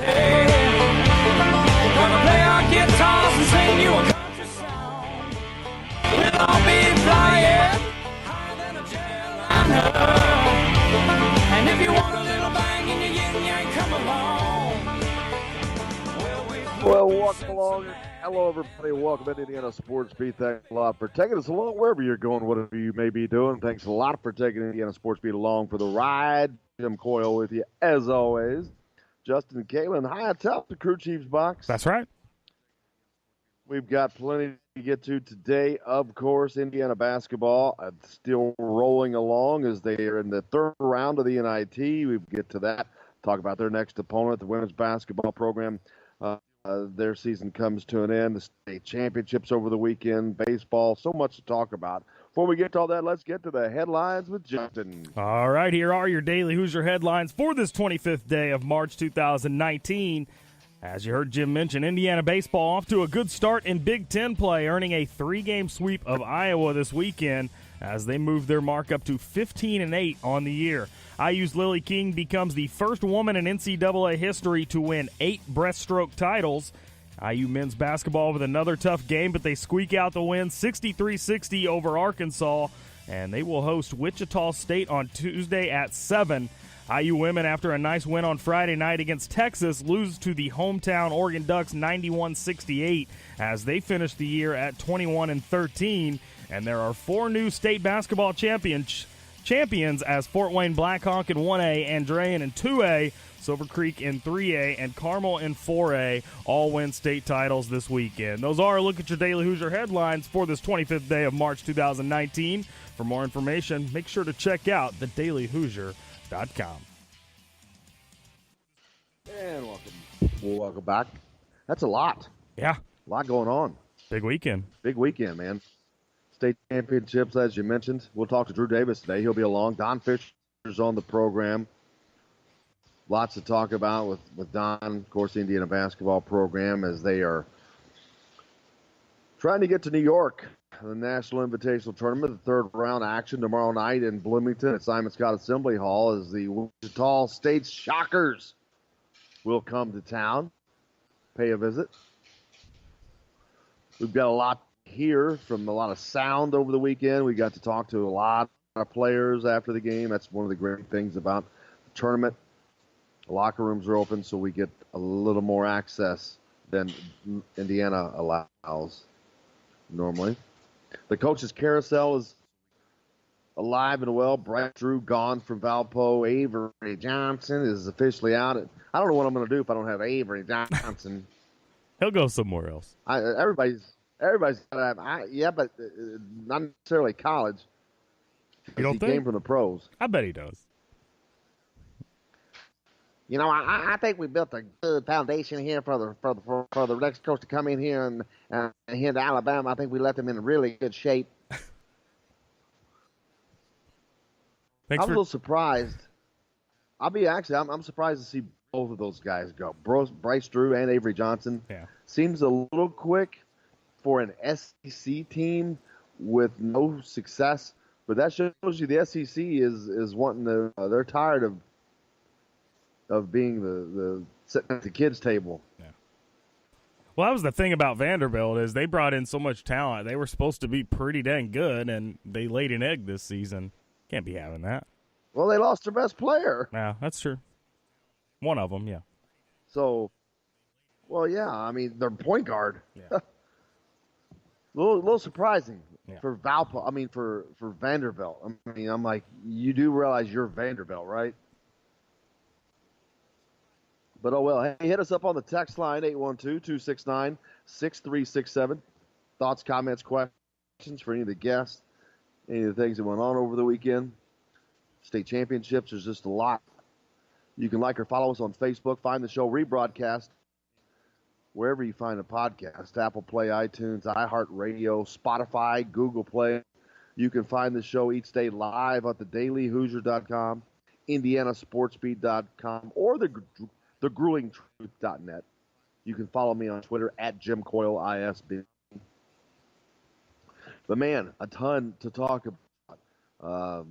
Hey, we're gonna play our guitars and sing you a country song. We'll all be flying higher than a jetliner. And if you want a little bang in your yin yang, come along. Well, welcome along. Hello, everybody. Welcome to Indiana Sports Beat. Thanks a lot for taking us along wherever you're going, whatever you may be doing. Thanks a lot for taking Indiana Sports Beat along for the ride. Jim Coyle with you, as always. Justin Kalen, high atop the crew chief's box. That's right. We've got plenty to get to today. Of course, Indiana basketball still rolling along as they are in the third round of the NIT. We get to that. Talk about their next opponent, the women's basketball program. Their season comes to an end. The state championships over the weekend, baseball, so much to talk about. Before we get to all that, let's get to the headlines with Justin. All right, here are your daily Hoosier headlines for this 25th day of March 2019. As you heard Jim mention, Indiana baseball off to a good start in Big Ten play, earning a 3-game sweep of Iowa this weekend as they move their mark up to 15-8 on the year. IU's Lily King becomes the first woman in NCAA history to win 8 breaststroke titles. IU men's basketball with another tough game, but they squeak out the win 63-60 over Arkansas, and they will host Wichita State on Tuesday at 7. IU women, after a nice win on Friday night against Texas, lose to the hometown Oregon Ducks 91-68 as they finish the year at 21-13. And there are 4 new state basketball champions as Fort Wayne Blackhawk in 1A, Andrean in 2A, Silver Creek in 3A, and Carmel in 4A all win state titles this weekend. Those are a look at your Daily Hoosier headlines for this 25th day of March 2019. For more information, make sure to check out thedailyhoosier.com. And welcome back. That's a lot. Yeah. A lot going on. Big weekend. Big weekend, man. State championships, as you mentioned. We'll talk to Drew Davis today. He'll be along. Don Fisher's on the program. Lots to talk about with Don, of course, the Indiana basketball program, as they are trying to get to New York. The National Invitational Tournament, the third round action tomorrow night in Bloomington at Simon Scott Assembly Hall, as the Wichita State Shockers will come to town, pay a visit. We've got a lot here from a lot of sound over the weekend. We got to talk to a lot of players after the game. That's one of the great things about the tournament. The locker rooms are open, so we get a little more access than Indiana allows normally. The coaches' carousel is alive and well. Bryce Drew gone from Valpo. Avery Johnson is officially out. I don't know what I'm going to do if I don't have Avery Johnson. He'll go somewhere else. Everybody's got to have, but not necessarily college. You don't he think? Came from the pros. I bet he does. You know, I think we built a good foundation here for the next coach to come in here and here to Alabama. I think we left them in really good shape. I'm a little surprised. I'm surprised to see both of those guys go. Bryce Drew and Avery Johnson. Yeah. Seems a little quick for an SEC team with no success, but that shows you the SEC is wanting to. They're tired of being the sitting at the kids' table. Yeah. Well, that was the thing about Vanderbilt is they brought in so much talent. They were supposed to be pretty dang good, and they laid an egg this season. Can't be having that. Well, they lost their best player. Yeah, that's true. One of them, yeah. So, well, yeah. I mean, their point guard. Yeah. a little surprising for Valpo. I mean, for Vanderbilt. I mean, I'm like, you do realize you're Vanderbilt, right? But, oh, well, hey, hit us up on the text line, 812-269-6367. Thoughts, comments, questions for any of the guests, any of the things that went on over the weekend. State championships, there's just a lot. You can like or follow us on Facebook. Find the show rebroadcast wherever you find a podcast, Apple Play, iTunes, iHeartRadio, Spotify, Google Play. You can find the show each day live at thedailyhoosier.com, indianasportsbeat.com, or thegruelingtruth.net. You can follow me on Twitter at Jim Coyle ISB. But, man, a ton to talk about.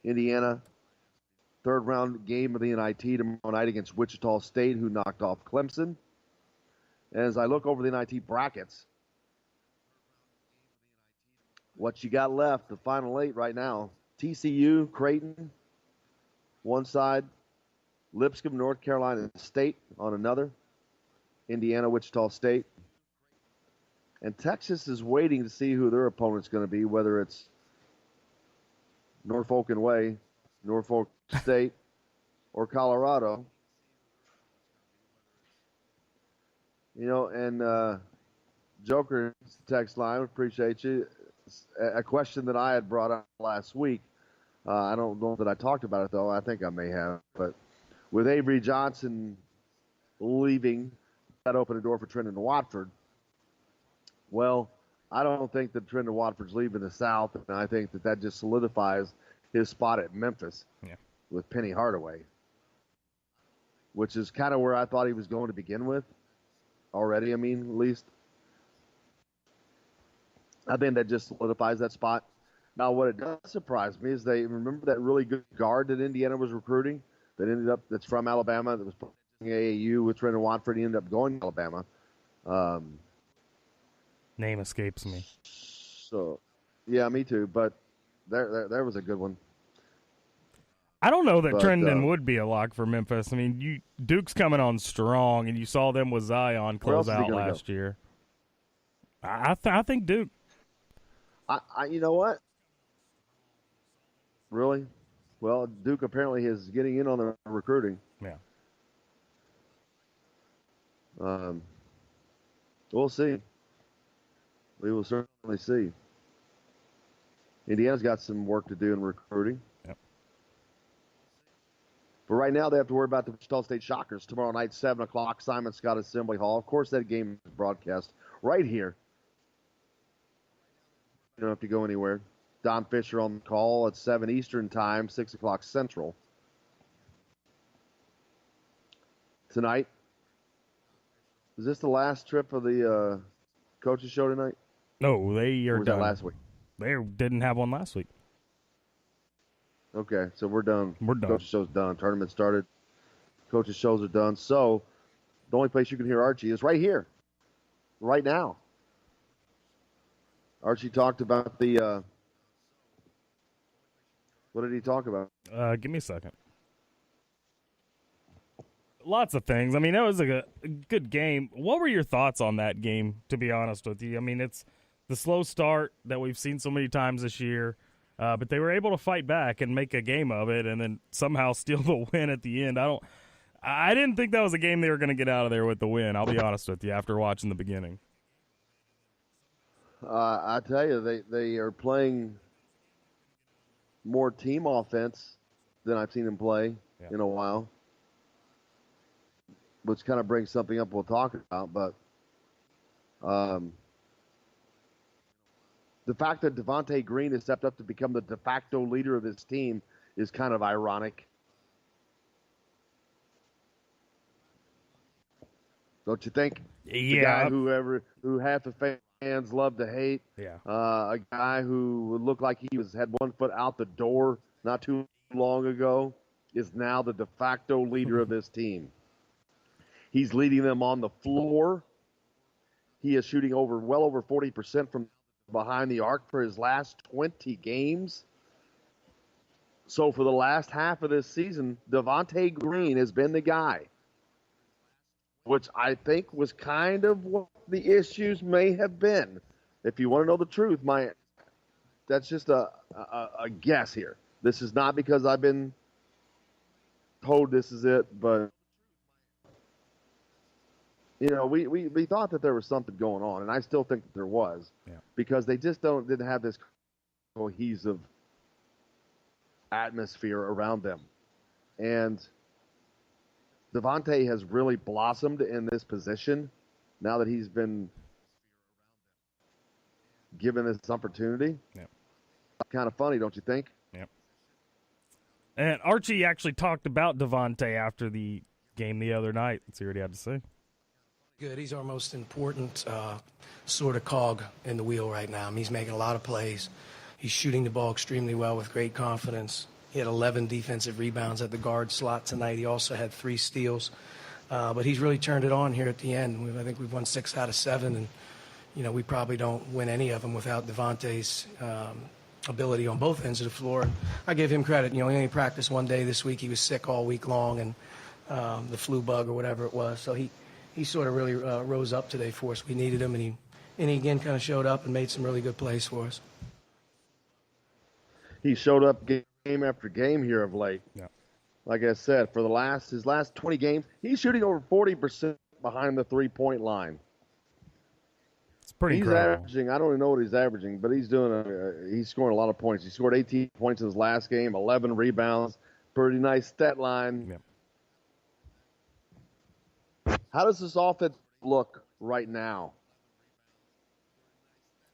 Indiana third-round game of the NIT tomorrow night against Wichita State, who knocked off Clemson. And as I look over the NIT brackets, what you got left, the final 8 right now, TCU, Creighton, one side, Lipscomb, North Carolina State on another, Indiana, Wichita State. And Texas is waiting to see who their opponent's going to be, whether it's Norfolk and Way, Norfolk State, or Colorado. You know, and Joker text line, appreciate you. A question that I had brought up last week. I don't know that I talked about it, though. I think I may have. But with Avery Johnson leaving, that opened a door for Trendon Watford. Well, I don't think that Trendon Watford's leaving the South, and I think that just solidifies his spot at Memphis with Penny Hardaway, which is kind of where I thought he was going to begin with already, at least. I think that just solidifies that spot. Now, what it does surprise me is they remember that really good guard that Indiana was recruiting that's from Alabama, that was playing AAU with Trendon Watford. He ended up going to Alabama. Name escapes me. So, yeah, me too. But there was a good one. I don't know that Trendon would be a lock for Memphis. Duke's coming on strong, and you saw them with Zion close out last year. I think Duke. You know what? Really? Well, Duke apparently is getting in on the recruiting. Yeah. We'll see. We will certainly see. Indiana's got some work to do in recruiting. Yep. But right now they have to worry about the Wichita State Shockers tomorrow night, 7 o'clock, Simon Scott Assembly Hall. Of course, that game is broadcast right here. You don't have to go anywhere. Don Fisher on the call at 7 Eastern Time, 6 o'clock Central. Tonight. Is this the last trip of the coaches show tonight? No, they are or was done. That last week? They didn't have one last week. Okay, so we're done. We're done. Coaches show's done. Tournament started. Coaches shows are done. So the only place you can hear Archie is right here, right now. Archie talked about the. What did he talk about? Give me a second. Lots of things. It was a good game. What were your thoughts on that game, to be honest with you? It's the slow start that we've seen so many times this year, but they were able to fight back and make a game of it and then somehow steal the win at the end. I didn't think that was a game they were going to get out of there with the win, I'll be honest with you, after watching the beginning. I tell you, they are playing more team offense than I've seen them play in a while, which kind of brings something up we'll talk about. But the fact that Devontae Green has stepped up to become the de facto leader of this team is kind of ironic. Don't you think? Yeah. The guy who half the fans love to hate. Yeah. A guy who looked like he had one foot out the door not too long ago is now the de facto leader of this team. He's leading them on the floor. He is shooting well over 40% from behind the arc for his last 20 games. So for the last half of this season, Devontae Green has been the guy, which I think was kind of what the issues may have been. If you want to know the truth, that's just a guess here. This is not because I've been told this is it, but we thought that there was something going on, and I still think that there was, because they just didn't have this cohesive atmosphere around them. And Devontae has really blossomed in this position now that he's been given this opportunity. Yep. Kind of funny, don't you think? Yep. And Archie actually talked about Devontae after the game the other night. Let's see what he had to say. Good. He's our most important sort of cog in the wheel right now. He's making a lot of plays. He's shooting the ball extremely well with great confidence. He had 11 defensive rebounds at the guard slot tonight. He also had 3 steals. But he's really turned it on here at the end. I think we've won 6 out of 7, and we probably don't win any of them without Devontae's ability on both ends of the floor. I give him credit. He only practiced 1 day this week. He was sick all week long, and the flu bug or whatever it was. So he sort of really rose up today for us. We needed him, and he again kind of showed up and made some really good plays for us. He showed up game after game here of late. Yeah. Like I said, for his last 20 games, he's shooting over 40% behind the three-point line. It's pretty He's incredible. averaging, I don't even know what he's averaging, but he's scoring a lot of points. He scored 18 points in his last game, 11 rebounds, pretty nice stat line. Yeah. How does this offense look right now?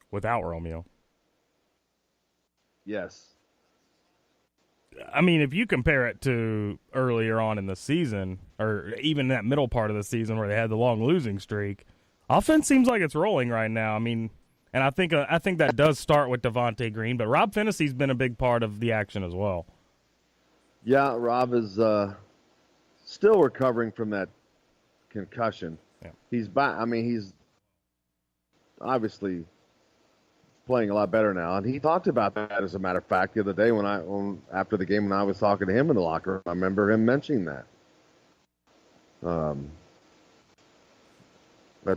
Without Romeo. Yes. I mean, if you compare it to earlier on in the season, or even that middle part of the season where they had the long losing streak, offense seems like it's rolling right now. I mean, and I think that does start with Devontae Green, but Rob Fennessy's been a big part of the action as well. Yeah, Rob is still recovering from that concussion. Yeah. He's back. I mean, he's obviously playing a lot better now, and he talked about that, as a matter of fact, the other day after the game when I was talking to him in the locker room. I remember him mentioning that. Have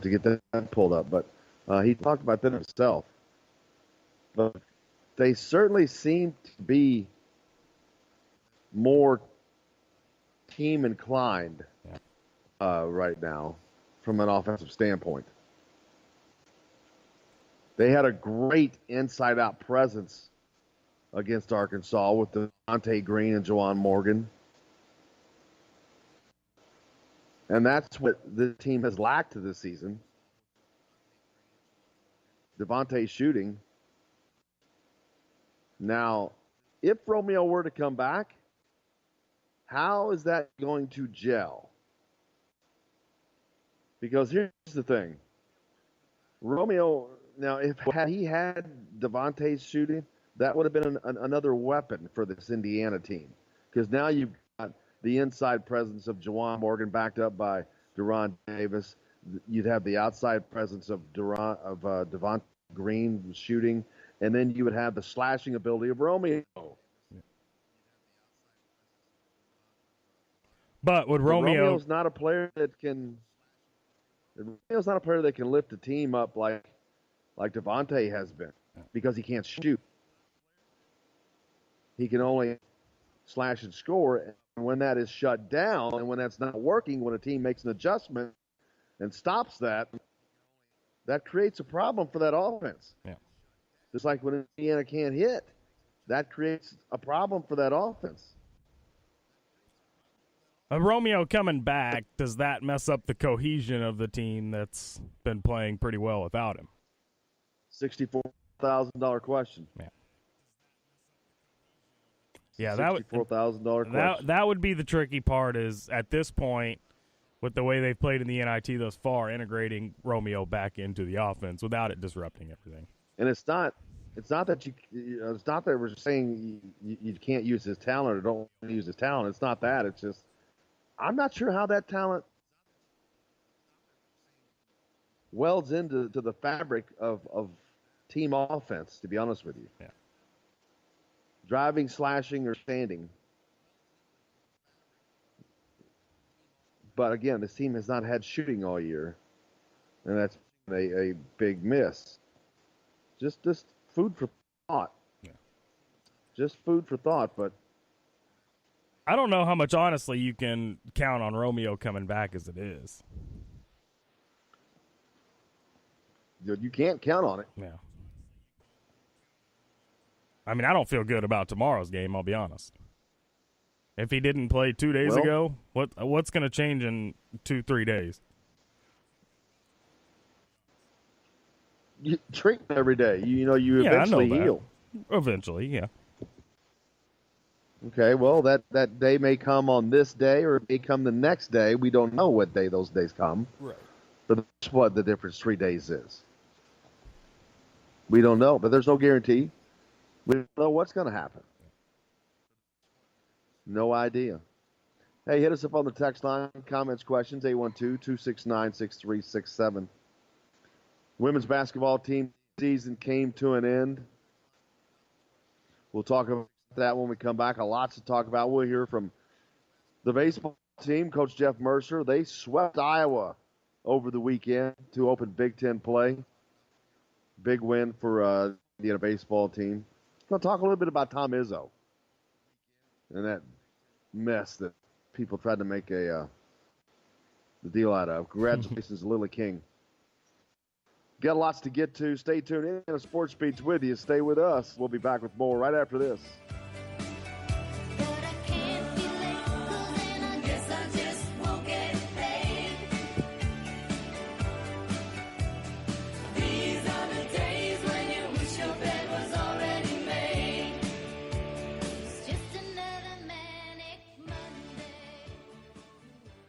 to get that pulled up, but he talked about that himself. But they certainly seem to be more team inclined right now from an offensive standpoint. They had a great inside-out presence against Arkansas with Devontae Green and Juwan Morgan. And that's what the team has lacked this season. Devontae shooting. Now, if Romeo were to come back, how is that going to gel? Because here's the thing. Romeo, now, had he had Devontae's shooting, that would have been another weapon for this Indiana team. Because now you've got the inside presence of Juwan Morgan backed up by Deron Davis. You'd have the outside presence of Devontae Green shooting, and then you would have the slashing ability of Romeo. But would Romeo's not a player that can. Romeo's not a player that can lift a team up like Devontae has been, because he can't shoot. He can only slash and score, and when that is shut down and when that's not working, when a team makes an adjustment and stops that, that creates a problem for that offense. Yeah. Just like when Indiana can't hit, that creates a problem for that offense. Romeo coming back, does that mess up the cohesion of the team that's been playing pretty well without him? $64,000 question. Yeah, $64,000 question. That would be the tricky part, is at this point, with the way they've played in the NIT thus far, integrating Romeo back into the offense without it disrupting everything. And it's not that we're saying you can't use his talent or don't use his talent. It's not that. It's just, I'm not sure how that talent welds into the fabric of team offense, to be honest with you. Yeah. Driving, slashing, or standing. But again, this team has not had shooting all year, and that's a big miss. Just food for thought. Yeah. Just food for thought, but I don't know how much, honestly, you can count on Romeo coming back as it is. you can't count on it. Yeah. I mean, I don't feel good about tomorrow's game, I'll be honest. If he didn't play 2 days ago, what's going to change in 2-3 days? You treat every day. You eventually heal. Eventually, yeah. Okay, well, that day may come on this day or it may come the next day. We don't know what day those days come. Right. But that's what the difference 3 days is. We don't know, but there's no guarantee. We don't know what's going to happen. No idea. Hey, hit us up on the text line. Comments, questions, 812-269-6367. Women's basketball team season came to an end. We'll talk about that when we come back. A lot to talk about. We'll hear from the baseball team, Coach Jeff Mercer. They swept Iowa over the weekend to open Big Ten play. Big win for the Indiana baseball team. We'll talk a little bit about Tom Izzo and that mess that people tried to make the deal out of. Congratulations, Lily King. Got lots to get to. Stay tuned in. Sports Beat's with you. Stay with us. We'll be back with more right after this.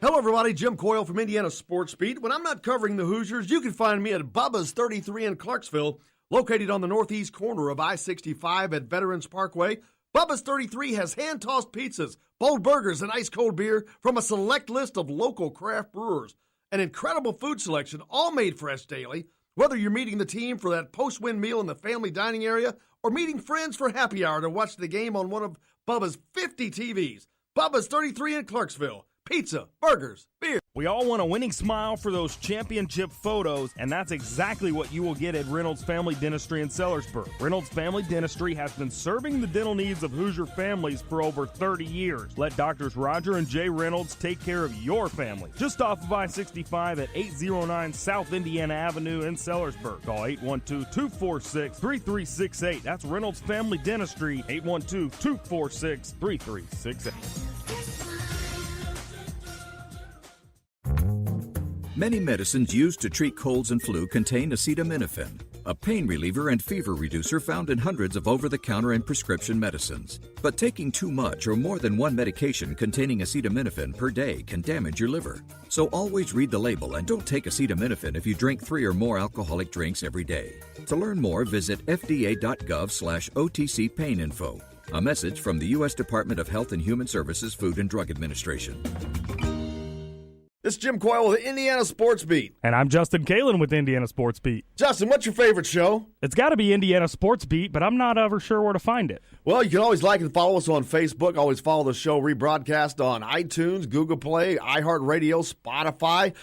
Hello, everybody. Jim Coyle from Indiana Sports Beat. When I'm not covering the Hoosiers, you can find me at Bubba's 33 in Clarksville, located on the northeast corner of I-65 at Veterans Parkway. Bubba's 33 has hand-tossed pizzas, bold burgers, and ice-cold beer from a select list of local craft brewers. An incredible food selection, all made fresh daily. Whether you're meeting the team for that post-win meal in the family dining area or meeting friends for happy hour to watch the game on one of Bubba's 50 TVs. Bubba's 33 in Clarksville. Pizza, burgers, beer. We all want a winning smile for those championship photos, and that's exactly what you will get at Reynolds Family Dentistry in Sellersburg. Reynolds Family Dentistry has been serving the dental needs of Hoosier families for over 30 years. Let Doctors Roger and Jay Reynolds take care of your family. Just off of I-65 at 809 South Indiana Avenue in Sellersburg. Call 812-246-3368. That's Reynolds Family Dentistry, 812-246-3368. Many medicines used to treat colds and flu contain acetaminophen, a pain reliever and fever reducer found in hundreds of over-the-counter and prescription medicines. But taking too much or more than one medication containing acetaminophen per day can damage your liver. So always read the label and don't take acetaminophen if you drink 3 or more alcoholic drinks every day. To learn more, visit fda.gov/OTC pain info. A message from the U.S. Department of Health and Human Services Food and Drug Administration. This is Jim Coyle with Indiana Sports Beat. And I'm Justin Kalen with Indiana Sports Beat. Justin, what's your favorite show? It's got to be Indiana Sports Beat, but I'm not ever sure where to find it. Well, you can always like and follow us on Facebook. Always follow the show rebroadcast on iTunes, Google Play, iHeartRadio, Spotify.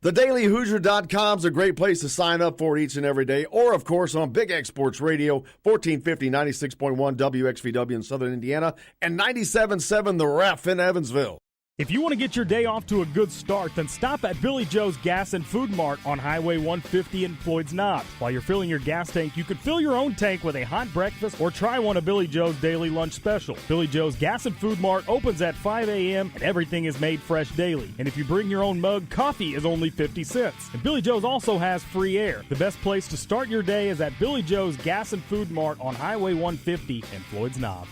TheDailyHoosier.com is a great place to sign up for it each and every day. Or, of course, on Big X Sports Radio, 1450, 96.1 WXVW in Southern Indiana, and 97.7 The Ref in Evansville. If you want to get your day off to a good start, then stop at Billy Joe's Gas and Food Mart on Highway 150 in Floyd's Knobs. While you're filling your gas tank, you could fill your own tank with a hot breakfast or try one of Billy Joe's daily lunch special. Billy Joe's Gas and Food Mart opens at 5 a.m. and everything is made fresh daily. And if you bring your own mug, coffee is only 50 cents. And Billy Joe's also has free air. The best place to start your day is at Billy Joe's Gas and Food Mart on Highway 150 in Floyd's Knobs.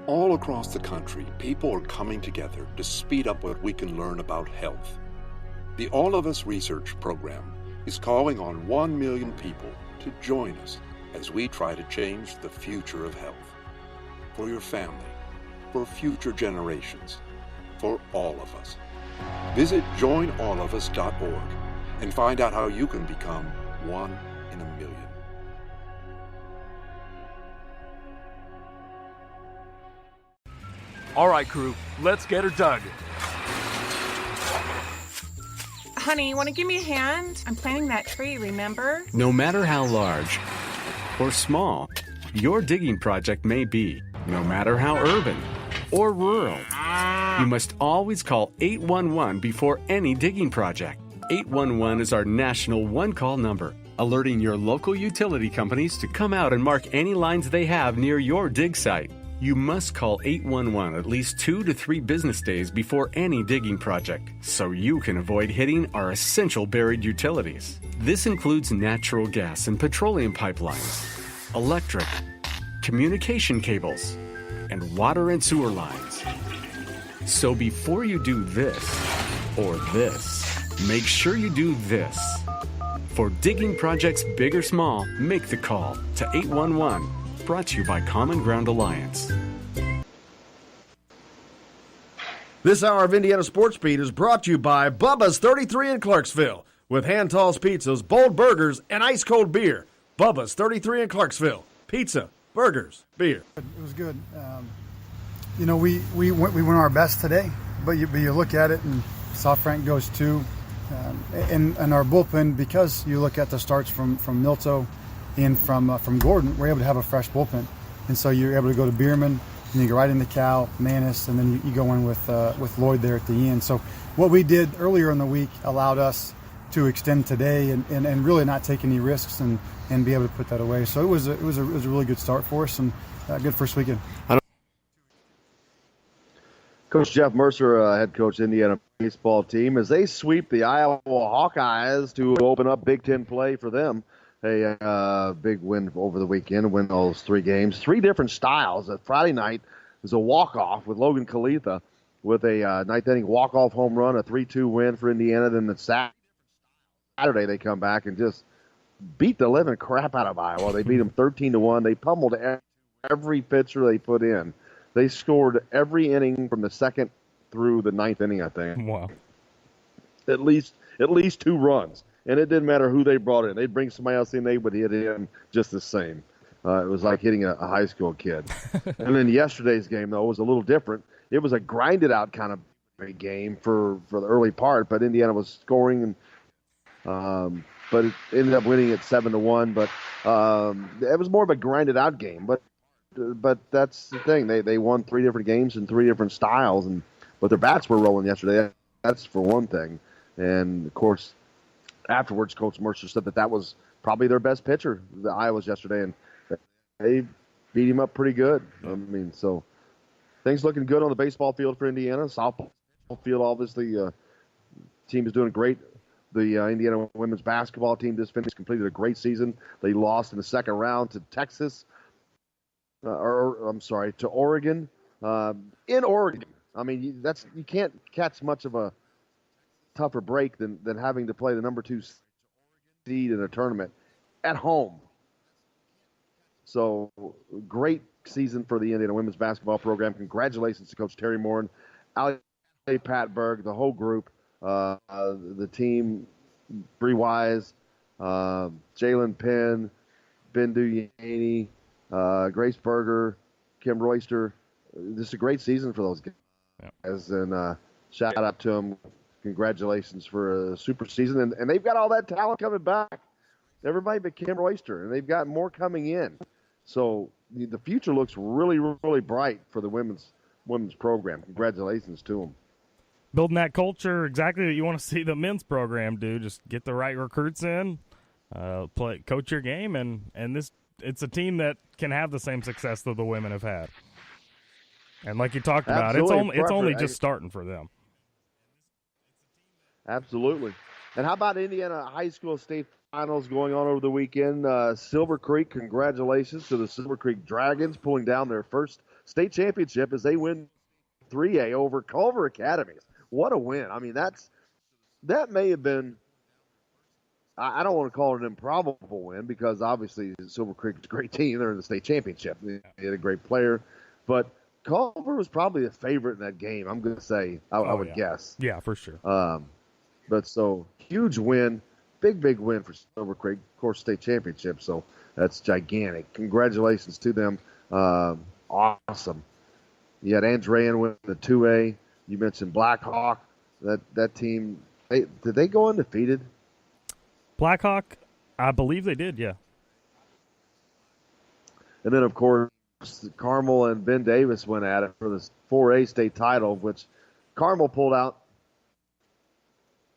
All across the country, people are coming together to speed up what we can learn about health. The All of Us Research Program is calling on 1 million people to join us as we try to change the future of health. For your family, for future generations, for all of us. Visit joinallofus.org and find out how you can become 1 in a million. All right, crew, let's get her dug. Honey, want to give me a hand? I'm planting that tree, remember? No matter how large or small your digging project may be, no matter how urban or rural, you must always call 811 before any digging project. 811 is our national one-call number, alerting your local utility companies to come out and mark any lines they have near your dig site. You must call 811 at least 2 to 3 business days before any digging project, so you can avoid hitting our essential buried utilities. This includes natural gas and petroleum pipelines, electric, communication cables, and water and sewer lines. So before you do this or this, make sure you do this. For digging projects big or small, make the call to 811. Brought to you by Common Ground Alliance. This hour of Indiana Sports Beat is brought to you by Bubba's 33 in Clarksville, with hand-tossed pizzas, bold burgers, and ice-cold beer. Bubba's 33 in Clarksville. Pizza, burgers, beer. It was good. We went our best today, but you look at it and South Frank goes 2. And our bullpen, because you look at the starts from Milto and from Gordon, we're able to have a fresh bullpen. And so you're able to go to Bierman, and you go right into Cal, Manis, and then you go in with Lloyd there at the end. So what we did earlier in the week allowed us to extend today and really not take any risks and be able to put that away. So it was a really good start for us and a good first weekend. Coach Jeff Mercer, head coach Indiana baseball team, as they sweep the Iowa Hawkeyes to open up Big Ten play for them. A big win over the weekend, win those 3 games. 3 different styles. Friday night was a walk-off with Logan Kalitha with a ninth-inning walk-off home run, a 3-2 win for Indiana. Then the Saturday they come back and just beat the living crap out of Iowa. They beat them 13-1. They pummeled every pitcher they put in. They scored every inning from the second through the ninth inning, I think. Wow. At least 2 runs. And it didn't matter who they brought in. They'd bring somebody else in, they would hit in just the same. It was like hitting a high school kid. And then yesterday's game, though, was a little different. It was a grinded-out kind of a game for the early part, but Indiana was scoring, and but it ended up winning it 7-1. But it was more of a grinded-out game. But that's the thing. They won 3 different games in 3 different styles, but their bats were rolling yesterday. That's for one thing. And, of course, afterwards, Coach Mercer said that was probably their best pitcher, the Iowas yesterday, and they beat him up pretty good. I mean, so things looking good on the baseball field for Indiana. Softball field, obviously, team is doing great. The Indiana women's basketball team just completed a great season. They lost in the second round to Texas, to Oregon. In Oregon, I mean, you can't catch much of a tougher break than having to play the number 2 seed in a tournament at home. So great season for the Indiana women's basketball program. Congratulations to Coach Terry Morin, Ali Patberg, the whole group, the team, Bree Wise, Jalen Penn, Bindu Yaney, Grace Berger, Kim Royster. Just a great season for those guys. Yeah. And shout out to them. Congratulations for a super season. And they've got all that talent coming back. Everybody but Kim Royster, and they've got more coming in. So the future looks really, really bright for the women's program. Congratulations to them. Building that culture, exactly what you want to see the men's program do. Just get the right recruits in, coach your game, and it's a team that can have the same success that the women have had. And like you talked about, it's only just starting for them. Absolutely. And how about Indiana High School State Finals going on over the weekend? Silver Creek, congratulations to the Silver Creek Dragons pulling down their first state championship as they win 3A over Culver Academy. What a win. I mean, that may have been, I don't want to call it an improbable win because obviously Silver Creek is a great team. They're in the state championship. They had a great player. But Culver was probably the favorite in that game, I'm going to say, I would guess. Yeah, for sure. But so, huge win, big win for Silver Creek, of course, state championship. So that's gigantic. Congratulations to them. Awesome. You had Andrean win the 2A. You mentioned Blackhawk. That team, did they go undefeated? Blackhawk, I believe they did, yeah. And then, of course, Carmel and Ben Davis went at it for the 4A state title, which Carmel pulled out.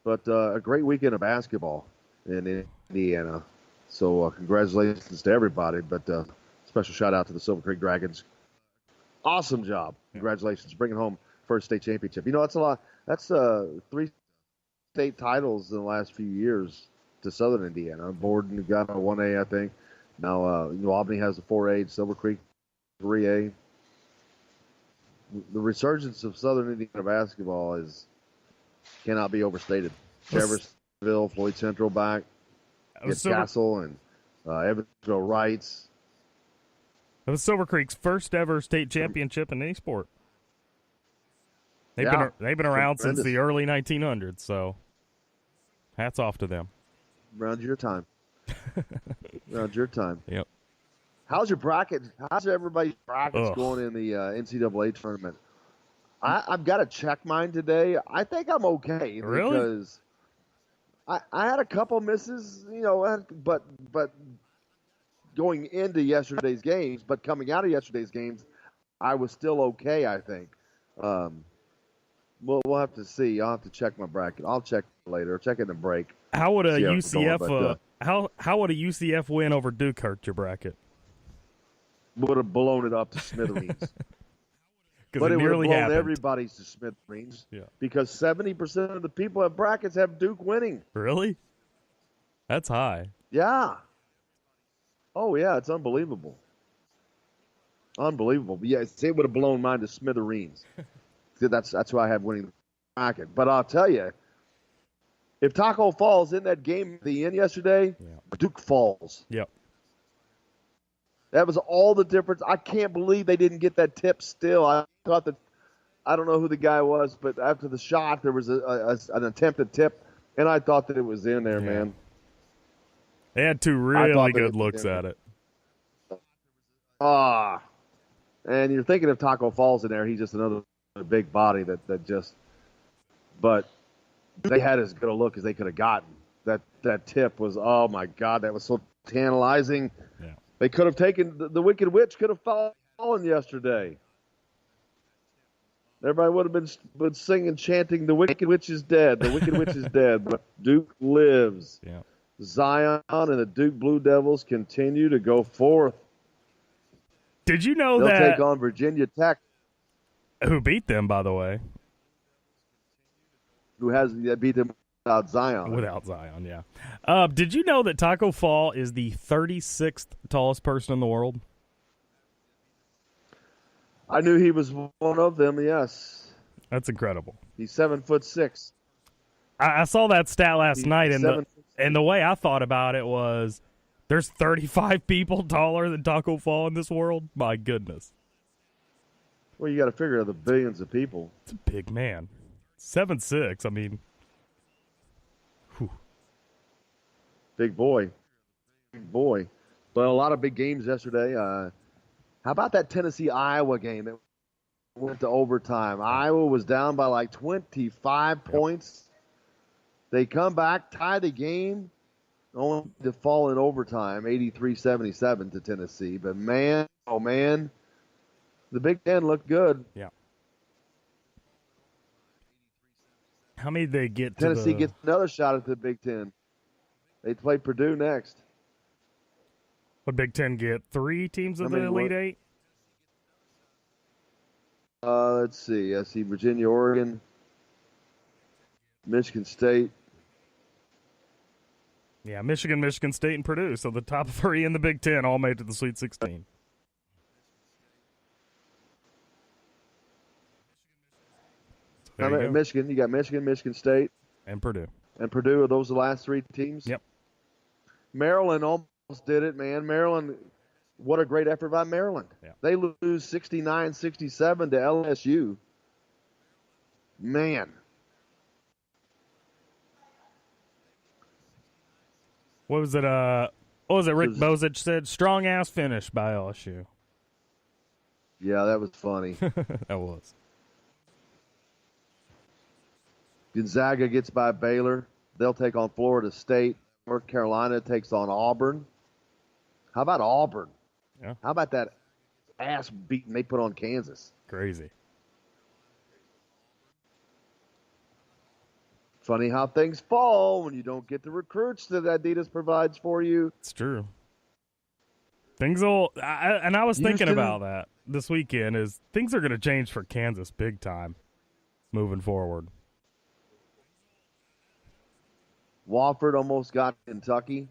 But a great weekend of basketball in Indiana. So congratulations to everybody. But special shout out to the Silver Creek Dragons. Awesome job. Congratulations. Bringing home first state championship. You know, that's a lot. That's 3 state titles in the last few years to Southern Indiana. Borden got a 1A, I think. Now New Albany has a 4A, Silver Creek 3A. The resurgence of Southern Indiana basketball cannot be overstated. Traversiville, Floyd Central back, Castle, and Evansville Rights. It was Silver Creek's first ever state championship in any sport. They've been around since the early 1900s, so hats off to them. Around your time. Around your time. Yep. How's your bracket? How's everybody's brackets going in the NCAA tournament? I've got to check mine today. I think I'm okay. Really? Because I had a couple misses, but going into yesterday's games, but coming out of yesterday's games, I was still okay, I think. We'll have to see. I'll have to check my bracket. I'll check later. Check in the break. How would a UCF how would a UCF win over Duke hurt your bracket? Would have blown it up to smithereens. But it would have blown everybody's to smithereens. Yeah. Because 70% of the people at brackets have Duke winning. Really? That's high. Yeah. Oh, yeah. It's unbelievable. Unbelievable. But yes, it would have blown mine to smithereens. That's why I have winning the bracket. But I'll tell you, if Taco Falls in that game at the end yesterday, Duke falls. Yep. That was all the difference. I can't believe they didn't get that tip still. I thought that, I don't know who the guy was, but after the shot, there was an attempted tip, and I thought that it was in there, man. They had two really good looks at it. And you're thinking if Taco Falls in there, he's just another big body that just, but they had as good a look as they could have gotten. That tip was, oh my God, that was so tantalizing. Yeah. They could have taken, the Wicked Witch could have fallen yesterday. Everybody would have been singing, chanting, the Wicked Witch is dead, the Wicked Witch is dead, but Duke lives. Yeah. Zion and the Duke Blue Devils continue to go forth. Did you know They'll that? take on Virginia Tech. Who beat them, by the way? Who has beat them without Zion. Without Zion, yeah. Did you know that Taco Fall is the 36th tallest person in the world? I knew he was one of them, yes. That's incredible. He's 7'6". I saw that stat last night, and the way I thought about it was there's 35 people taller than Taco Fall in this world? My goodness. Well, you got to figure the billions of people. It's a big man. 7'6", I mean. Whew. Big boy. Big boy. But a lot of big games yesterday. How about that Tennessee-Iowa game that went to overtime? Iowa was down by like 25 points. They come back, tie the game, only to fall in overtime, 83-77 to Tennessee. But man, oh man, the Big Ten looked good. Yeah. How many did they get? Tennessee gets another shot at the Big Ten. They play Purdue next. What Big Ten get? 3 teams of the Elite Eight? Let's see. I see Virginia, Oregon, Michigan State. Yeah, Michigan, Michigan State, and Purdue. So the top 3 in the Big Ten all made to the Sweet 16. Michigan, you got Michigan, Michigan State. And Purdue. And Purdue, are those the last 3 teams? Yep. Maryland almost did it, man. Maryland, what a great effort by Maryland. Yeah. They lose 69-67 to LSU. Man. What was it? Rick Bozich said? Strong-ass finish by LSU. Yeah, that was funny. That was. Gonzaga gets by Baylor. They'll take on Florida State. North Carolina takes on Auburn. How about Auburn? Yeah. How about that ass beating they put on Kansas? Crazy. Funny how things fall when you don't get the recruits that Adidas provides for you. It's true. Things will, and I was thinking about that this weekend, is things are going to change for Kansas big time moving forward. Wofford almost got Kentucky.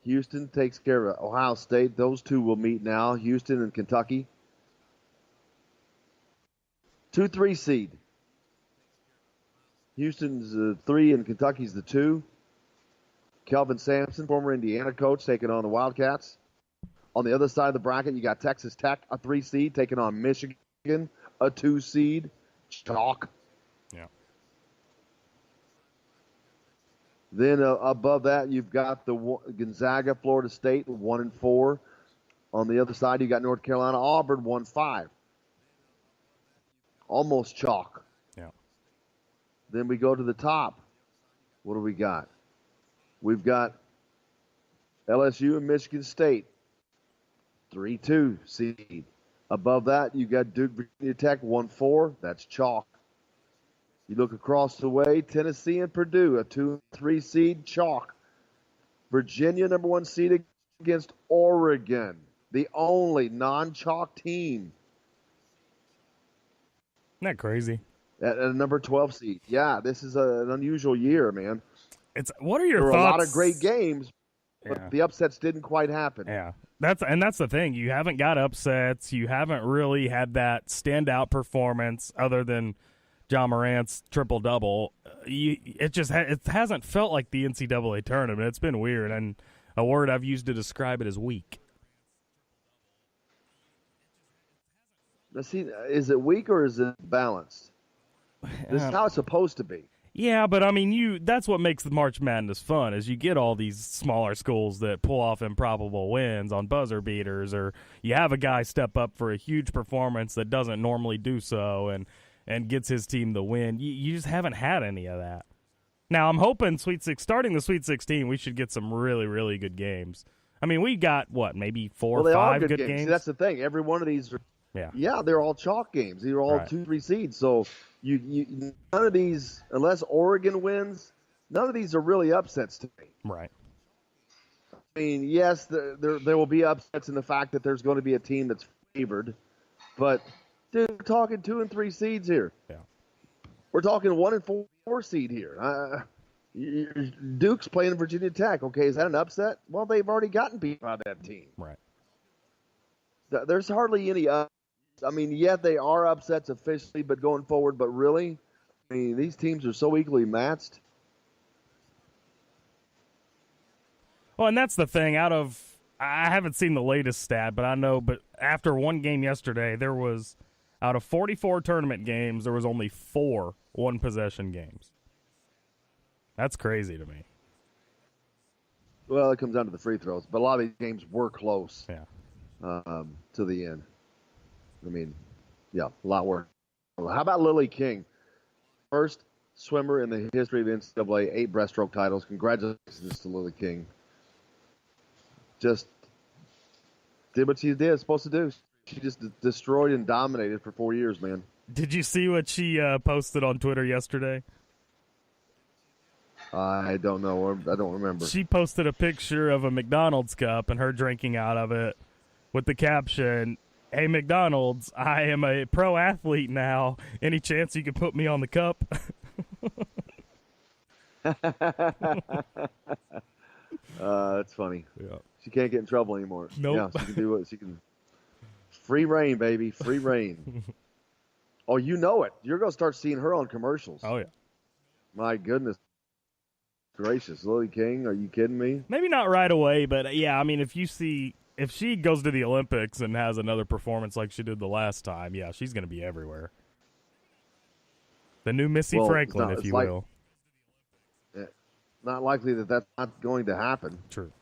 Houston takes care of Ohio State. Those two will meet now, Houston and Kentucky. 2-3 seed. Houston's the 3 and Kentucky's the 2. Kelvin Sampson, former Indiana coach, taking on the Wildcats. On the other side of the bracket, you got Texas Tech, a 3 seed, taking on Michigan, a 2 seed. Chalk. Yeah. Then above that, you've got the Gonzaga, Florida State, 1-4. On the other side, you got North Carolina, Auburn, 1-5. Almost chalk. Yeah. Then we go to the top. What do we got? We've got LSU and Michigan State, 3-2 seed. Above that, you got Duke, Virginia Tech, 1-4. That's chalk. You look across the way, Tennessee and Purdue, a 2-3 seed, chalk. Virginia, number 1 seed against Oregon, the only non-chalk team. Isn't that crazy? At a number 12 seed. Yeah, this is an unusual year, man. What are your there thoughts? There were a lot of great games, but yeah. the upsets didn't quite happen. Yeah, that's the thing. You haven't got upsets. You haven't really had that standout performance other than John Morant's triple-double. It hasn't felt like the NCAA tournament. It's been weird, and a word I've used to describe it is weak. Now, see, is it weak or is it balanced? This is how it's supposed to be. Yeah, but I mean, that's what makes the March Madness fun, is you get all these smaller schools that pull off improbable wins on buzzer beaters, or you have a guy step up for a huge performance that doesn't normally do so and gets his team the win. You just haven't had any of that. Now, I'm hoping starting the Sweet 16, we should get some really, really good games. I mean, we got, maybe 4 or 5 good games? See, that's the thing. Every one of these are Yeah, they're all chalk games. These are all 2-3 seeds. So you none of these, unless Oregon wins, none of these are really upsets to me. Right. I mean, yes, there will be upsets in the fact that there's going to be a team that's favored, but dude, we're talking 2 and 3 seeds here. Yeah. We're talking 1 and 4 seed here. Duke's playing Virginia Tech. Okay, is that an upset? Well, they've already gotten beat by that team. Right. There's hardly any I mean, they are upsets officially, but going forward, but really, I mean, these teams are so equally matched. Well, and that's the thing. I haven't seen the latest stat, but I know, but after one game yesterday, there was, out of 44 tournament games, there was only 4 one-possession games. That's crazy to me. Well, it comes down to the free throws, but a lot of these games were close. Yeah. To the end. I mean, a lot worse. How about Lily King? First swimmer in the history of NCAA, 8 breaststroke titles. Congratulations to Lily King. Just did what she supposed to do. She just destroyed and dominated for 4 years, man. Did you see what she posted on Twitter yesterday? I don't know. I don't remember. She posted a picture of a McDonald's cup and her drinking out of it with the caption, "Hey, McDonald's, I am a pro athlete now. Any chance you could put me on the cup?" That's funny. Yeah. She can't get in trouble anymore. Nope. Yeah, she can do what she can. Free reign, baby. Free reign. Oh, you know it. You're going to start seeing her on commercials. Oh, yeah. My goodness gracious. Lily King, are you kidding me? Maybe not right away, but yeah, I mean, if she goes to the Olympics and has another performance like she did the last time, yeah, she's going to be everywhere. The new Missy Franklin, if you will. Not likely that's not going to happen. True.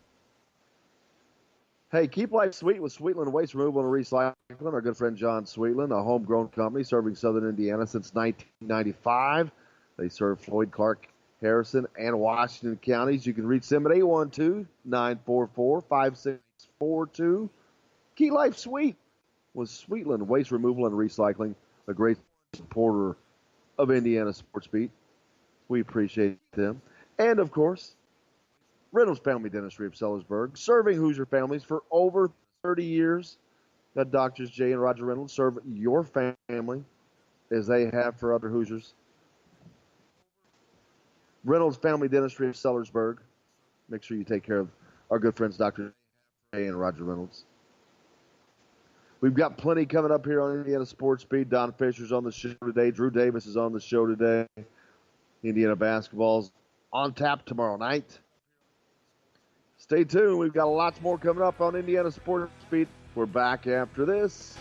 Hey, keep life sweet with Sweetland Waste Removal and Recycling. Our good friend John Sweetland, a homegrown company serving southern Indiana since 1995. They serve Floyd, Clark, Harrison, and Washington counties. You can reach them at 812-944-5642. Keep life sweet with Sweetland Waste Removal and Recycling, a great supporter of Indiana Sports Beat. We appreciate them. And, of course, Reynolds Family Dentistry of Sellersburg, serving Hoosier families for over 30 years. That Doctors Jay and Roger Reynolds serve your family as they have for other Hoosiers. Reynolds Family Dentistry of Sellersburg. Make sure you take care of our good friends Dr. Jay and Roger Reynolds. We've got plenty coming up here on Indiana Sports Beat. Don Fisher's on the show today. Drew Davis is on the show today. Indiana basketball's on tap tomorrow night. Stay tuned. We've got lots more coming up on Indiana Sports Beat. We're back after this.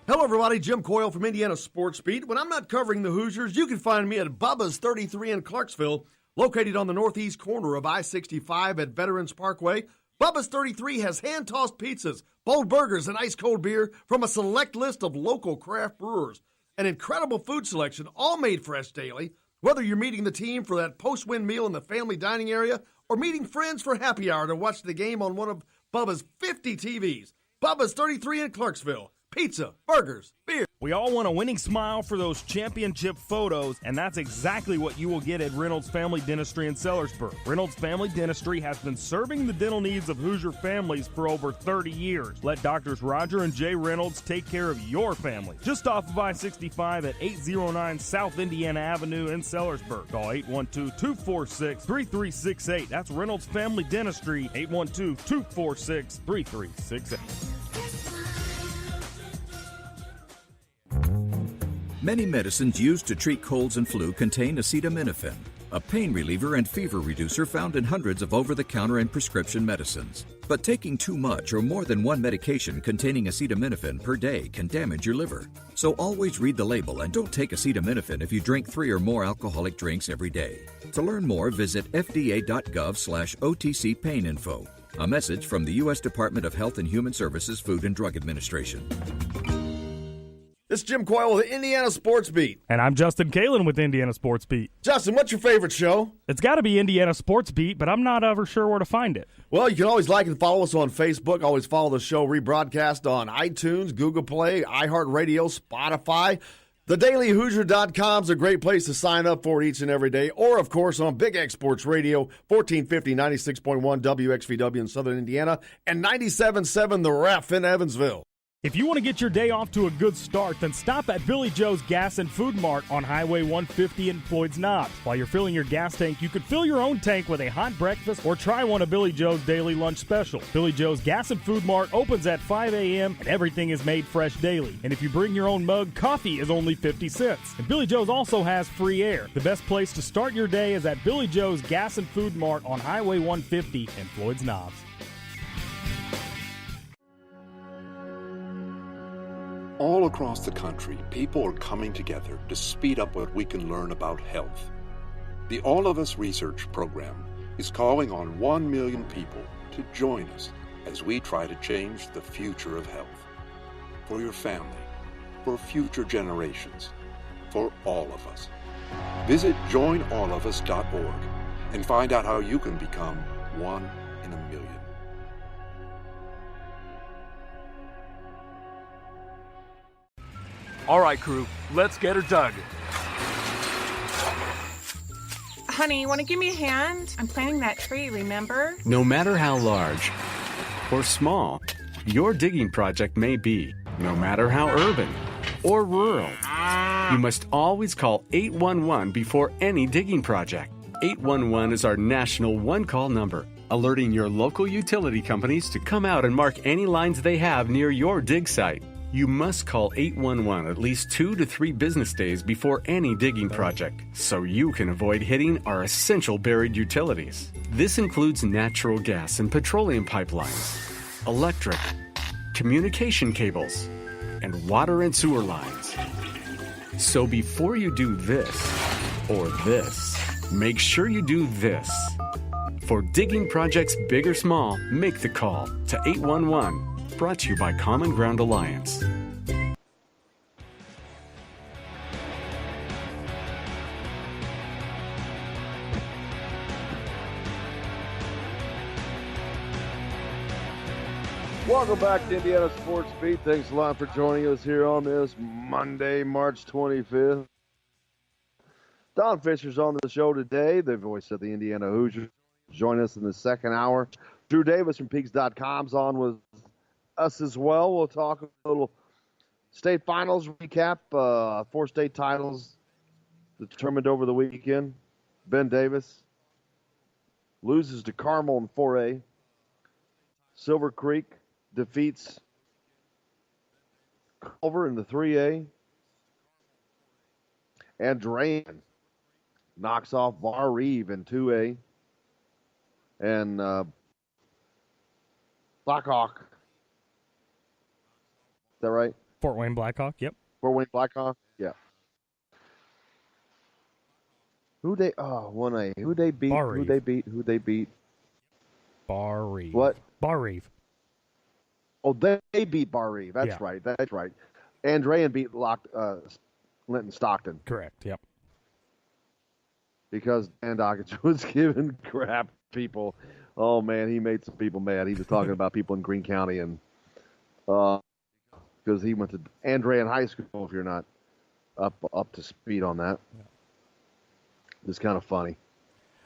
Hello, everybody. Jim Coyle from Indiana Sports Beat. When I'm not covering the Hoosiers, you can find me at Bubba's 33 in Clarksville, located on the northeast corner of I-65 at Veterans Parkway. Bubba's 33 has hand-tossed pizzas, bold burgers, and ice-cold beer from a select list of local craft brewers. An incredible food selection, all made fresh daily. Whether you're meeting the team for that post-win meal in the family dining area or meeting friends for happy hour to watch the game on one of Bubba's 50 TVs. Bubba's 33 in Clarksville. Pizza, burgers, beer. We all want a winning smile for those championship photos, and that's exactly what you will get at Reynolds Family Dentistry in Sellersburg. Reynolds Family Dentistry has been serving the dental needs of Hoosier families for over 30 years. Let Doctors Roger and Jay Reynolds take care of your family. Just off of I-65 at 809 South Indiana Avenue in Sellersburg. Call 812-246-3368. That's Reynolds Family Dentistry, 812-246-3368. Many medicines used to treat colds and flu contain acetaminophen, a pain reliever and fever reducer found in hundreds of over-the-counter and prescription medicines. But taking too much or more than one medication containing acetaminophen per day can damage your liver. So always read the label and don't take acetaminophen if you drink 3 or more alcoholic drinks every day. To learn more, visit fda.gov/OTC pain info. A message from the U.S. Department of Health and Human Services Food and Drug Administration. This is Jim Coyle with Indiana Sports Beat. And I'm Justin Kalen with Indiana Sports Beat. Justin, what's your favorite show? It's got to be Indiana Sports Beat, but I'm not ever sure where to find it. Well, you can always like and follow us on Facebook. Always follow the show rebroadcast on iTunes, Google Play, iHeartRadio, Spotify. TheDailyHoosier.com is a great place to sign up for each and every day. Or, of course, on Big X Sports Radio, 1450, 96.1 WXVW in Southern Indiana, and 97.7 The Ref in Evansville. If you want to get your day off to a good start, then stop at Billy Joe's Gas and Food Mart on Highway 150 in Floyd's Knobs. While you're filling your gas tank, you could fill your own tank with a hot breakfast or try one of Billy Joe's daily lunch special. Billy Joe's Gas and Food Mart opens at 5 a.m. and everything is made fresh daily. And if you bring your own mug, coffee is only 50 cents. And Billy Joe's also has free air. The best place to start your day is at Billy Joe's Gas and Food Mart on Highway 150 in Floyd's Knobs. All across the country, people are coming together to speed up what we can learn about health. The All of Us Research Program is calling on 1 million people to join us as we try to change the future of health. For your family, for future generations, for all of us. Visit joinallofus.org and find out how you can become one in a million. All right, crew, let's get her dug. Honey, want to give me a hand? I'm planting that tree, remember? No matter how large or small your digging project may be, no matter how urban or rural, you must always call 811 before any digging project. 811 is our national one-call number, alerting your local utility companies to come out and mark any lines they have near your dig site. You must call 811 at least 2 to 3 business days before any digging project, so you can avoid hitting our essential buried utilities. This includes natural gas and petroleum pipelines, electric, communication cables, and water and sewer lines. So before you do this or this, make sure you do this. For digging projects big or small, make the call to 811. Brought to you by Common Ground Alliance. Welcome back to Indiana Sports Beat. Thanks a lot for joining us here on this Monday, March 25th. Don Fisher's on the show today, the voice of the Indiana Hoosiers. Join us in the second hour. Drew Davis from Peaks.com's on with us as well. We'll talk a little state finals recap, 4 state titles determined over the weekend. Ben Davis loses to Carmel in 4A. Silver Creek defeats Culver in the 3A. Andrean knocks off Bar Reeve in 2A. And Blackhawk. Is that right? Fort Wayne Blackhawk, yep. Fort Wayne Blackhawk, yeah. Who they 1A. Who they beat? Bar Reeve. Who they beat? Bar Reeve. What? Bar Reeve. Oh, they beat Bar Reeve. That's right. That's right. Andrean beat Linton Stockton. Correct, yep. Because Dan Dockage was giving crap people. Oh, man, he made some people mad. He was talking about people in Greene County and because he went to Andrean High School, if you're not up to speed on that. Yeah. It's kind of funny.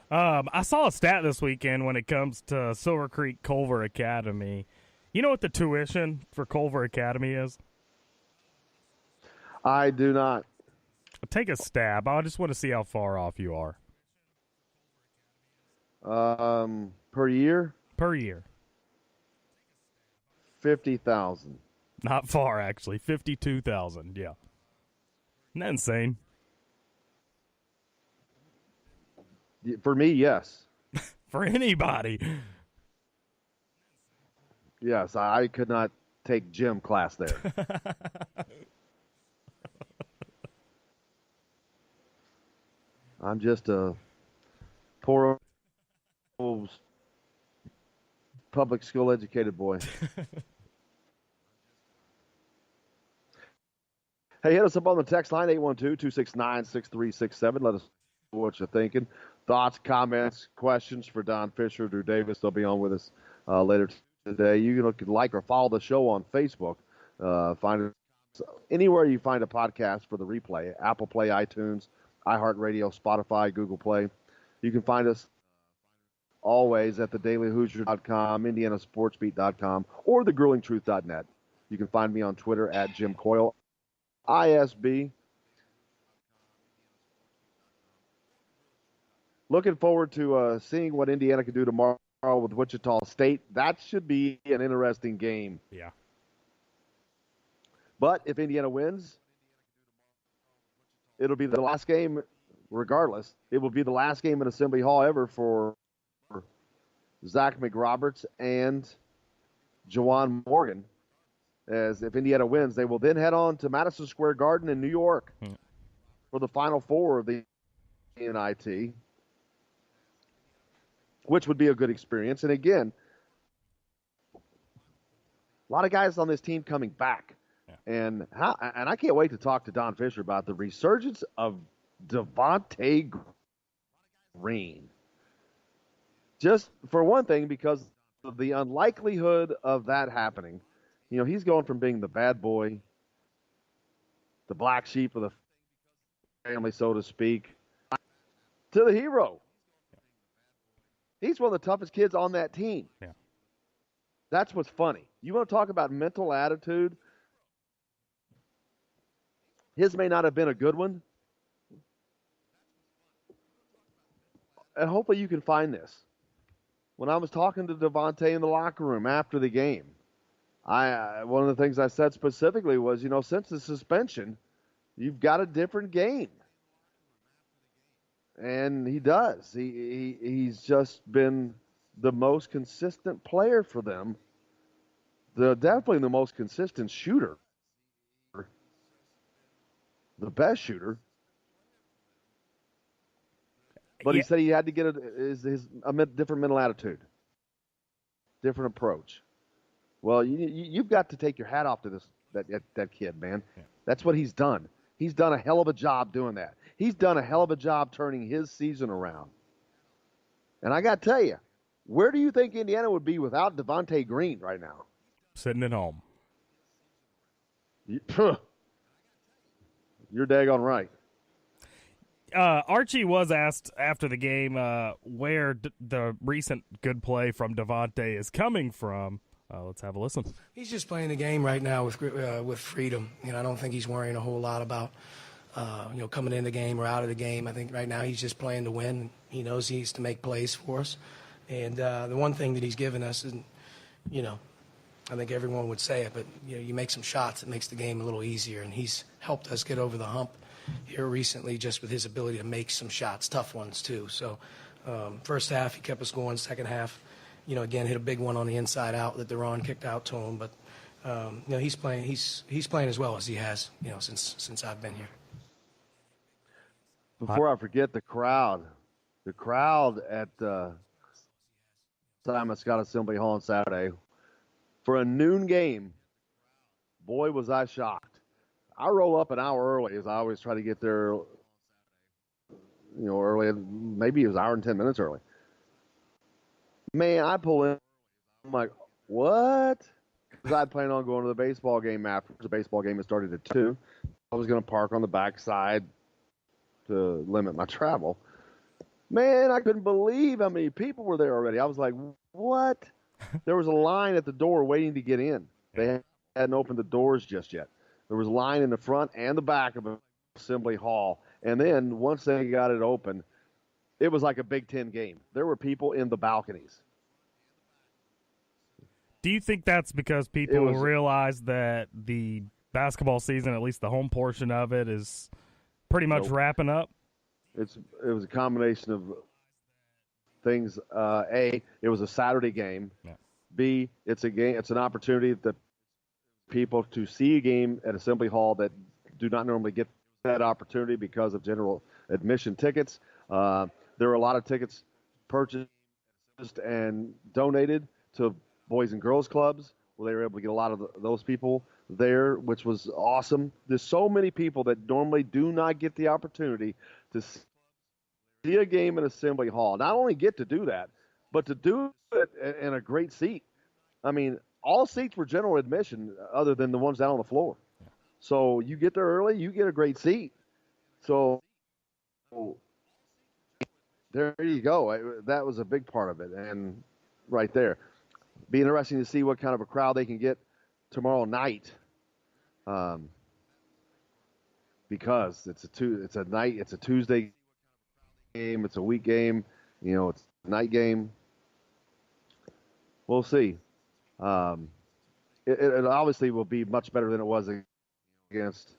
I saw a stat this weekend when it comes to Silver Creek Culver Academy. You know what the tuition for Culver Academy is? I do not. Take a stab. I just want to see how far off you are. Per year? Per year. 50,000. Not far, actually. 52,000, yeah. Isn't that insane? For me, yes. For anybody. Yes, I could not take gym class there. I'm just a poor old public school educated boy. Hey, hit us up on the text line, 812-269-6367. Let us know what you're thinking. Thoughts, comments, questions for Don Fisher, Drew Davis. They'll be on with us later today. You can like or follow the show on Facebook. Find us anywhere you find a podcast for the replay. Apple Play, iTunes, iHeartRadio, Spotify, Google Play. You can find us always at thedailyhoosier.com, indianasportsbeat.com, or thegruelingtruth.net. You can find me on Twitter at Jim Coyle, ISB. Looking forward to seeing what Indiana can do tomorrow with Wichita State. That should be an interesting game. Yeah. But if Indiana wins, it'll be the last game, regardless. It will be the last game in Assembly Hall ever for Zach McRoberts and Jawan Morgan. As if Indiana wins, they will then head on to Madison Square Garden in New York for the Final Four of the NIT, which would be a good experience. And again, a lot of guys on this team coming back. And I can't wait to talk to Don Fisher about the resurgence of Devontae Green. Just for one thing, because of the unlikelihood of that happening. You know, he's going from being the bad boy, the black sheep of the family, so to speak, to the hero. He's one of the toughest kids on that team. Yeah. That's what's funny. You want to talk about mental attitude? His may not have been a good one. And hopefully you can find this. When I was talking to Devontae in the locker room after the game, one of the things I said specifically was, you know, since the suspension, you've got a different game. And he does. He's just been the most consistent player for them. Definitely the most consistent shooter. The best shooter. But he said he had to get a different mental attitude. Different approach. Well, you've got to take your hat off to that kid, man. Yeah. That's what he's done. He's done a hell of a job doing that. He's done a hell of a job turning his season around. And I got to tell you, where do you think Indiana would be without Devontae Green right now? Sitting at home. You're daggone right. Archie was asked after the game where the recent good play from Devontae is coming from. Let's have a listen. He's just playing the game right now with freedom. You know, I don't think he's worrying a whole lot about coming in the game or out of the game. I think right now he's just playing to win. He knows he needs to make plays for us. And the one thing that he's given us is, I think everyone would say it, but you make some shots, it makes the game a little easier, and he's helped us get over the hump here recently just with his ability to make some shots, tough ones too. So first half, he kept us going. Second half, again, hit a big one on the inside out that Deron kicked out to him, but he's playing as well as he has, since I've been here. Before I forget, the crowd at Simon Scott Assembly Hall on Saturday for a noon game. Boy, was I shocked. I roll up an hour early, as I always try to get there, early. Maybe it was an hour and 10 minutes early. Man, I pull in. I'm like, what? Because I planned on going to the baseball game after. The baseball game had started at 2. I was going to park on the backside to limit my travel. Man, I couldn't believe how many people were there already. I was like, what? There was a line at the door waiting to get in. They hadn't opened the doors just yet. There was a line in the front and the back of Assembly Hall. And then once they got it open, it was like a Big Ten game. There were people in the balconies. Do you think that's because people realize that the basketball season, at least the home portion of it, is pretty much wrapping up? It was a combination of things. A, it was a Saturday game. Yeah. B, it's a game. It's an opportunity that people to see a game at Assembly Hall that do not normally get that opportunity because of general admission tickets. There were a lot of tickets purchased and donated to Boys and Girls Clubs, where they were able to get a lot of those people there, which was awesome. There's so many people that normally do not get the opportunity to see a game in Assembly Hall. Not only get to do that, but to do it in a great seat. I mean, all seats were general admission other than the ones down on the floor. So you get there early, you get a great seat. So there you go. That was a big part of it. And right there. Be interesting to see what kind of a crowd they can get tomorrow night. Because it's a Tuesday game, it's a week game, it's a night game. We'll see. It obviously will be much better than it was against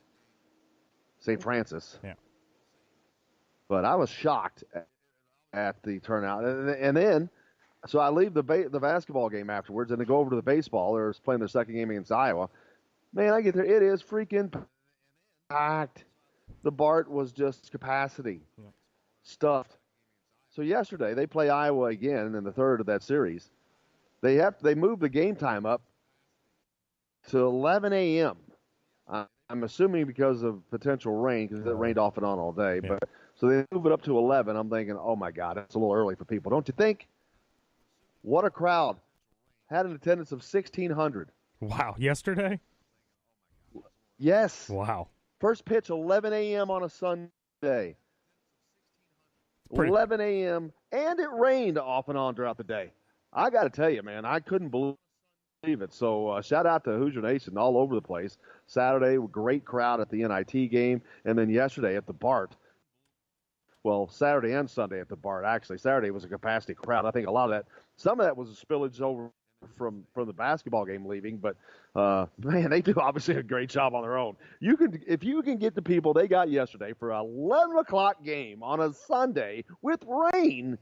St. Francis. Yeah. But I was shocked at the turnout. And then, so I leave the basketball game afterwards and I go over to the baseball. They're playing their second game against Iowa. Man, I get there. It is freaking packed. The BART was just capacity. Yeah. Stuffed. So yesterday, they play Iowa again in the third of that series. They moved the game time up to 11 a.m. I'm assuming because of potential rain, because it rained off and on all day. Yeah. But so they move it up to 11. I'm thinking, oh my God, that's a little early for people, don't you think? What a crowd! Had an attendance of 1,600. Wow, yesterday? Yes. Wow. First pitch 11 a.m. on a Sunday. 11 a.m. and it rained off and on throughout the day. I got to tell you, man, I couldn't believe it. So shout out to Hoosier Nation all over the place. Saturday, great crowd at the NIT game, and then yesterday at the BART. Well, Saturday and Sunday at the BART, actually. Saturday was a capacity crowd. I think a lot of that, some of that was a spillage over from the basketball game leaving, but man, they do obviously a great job on their own. If you can get the people they got yesterday for a 11 o'clock game on a Sunday with rain,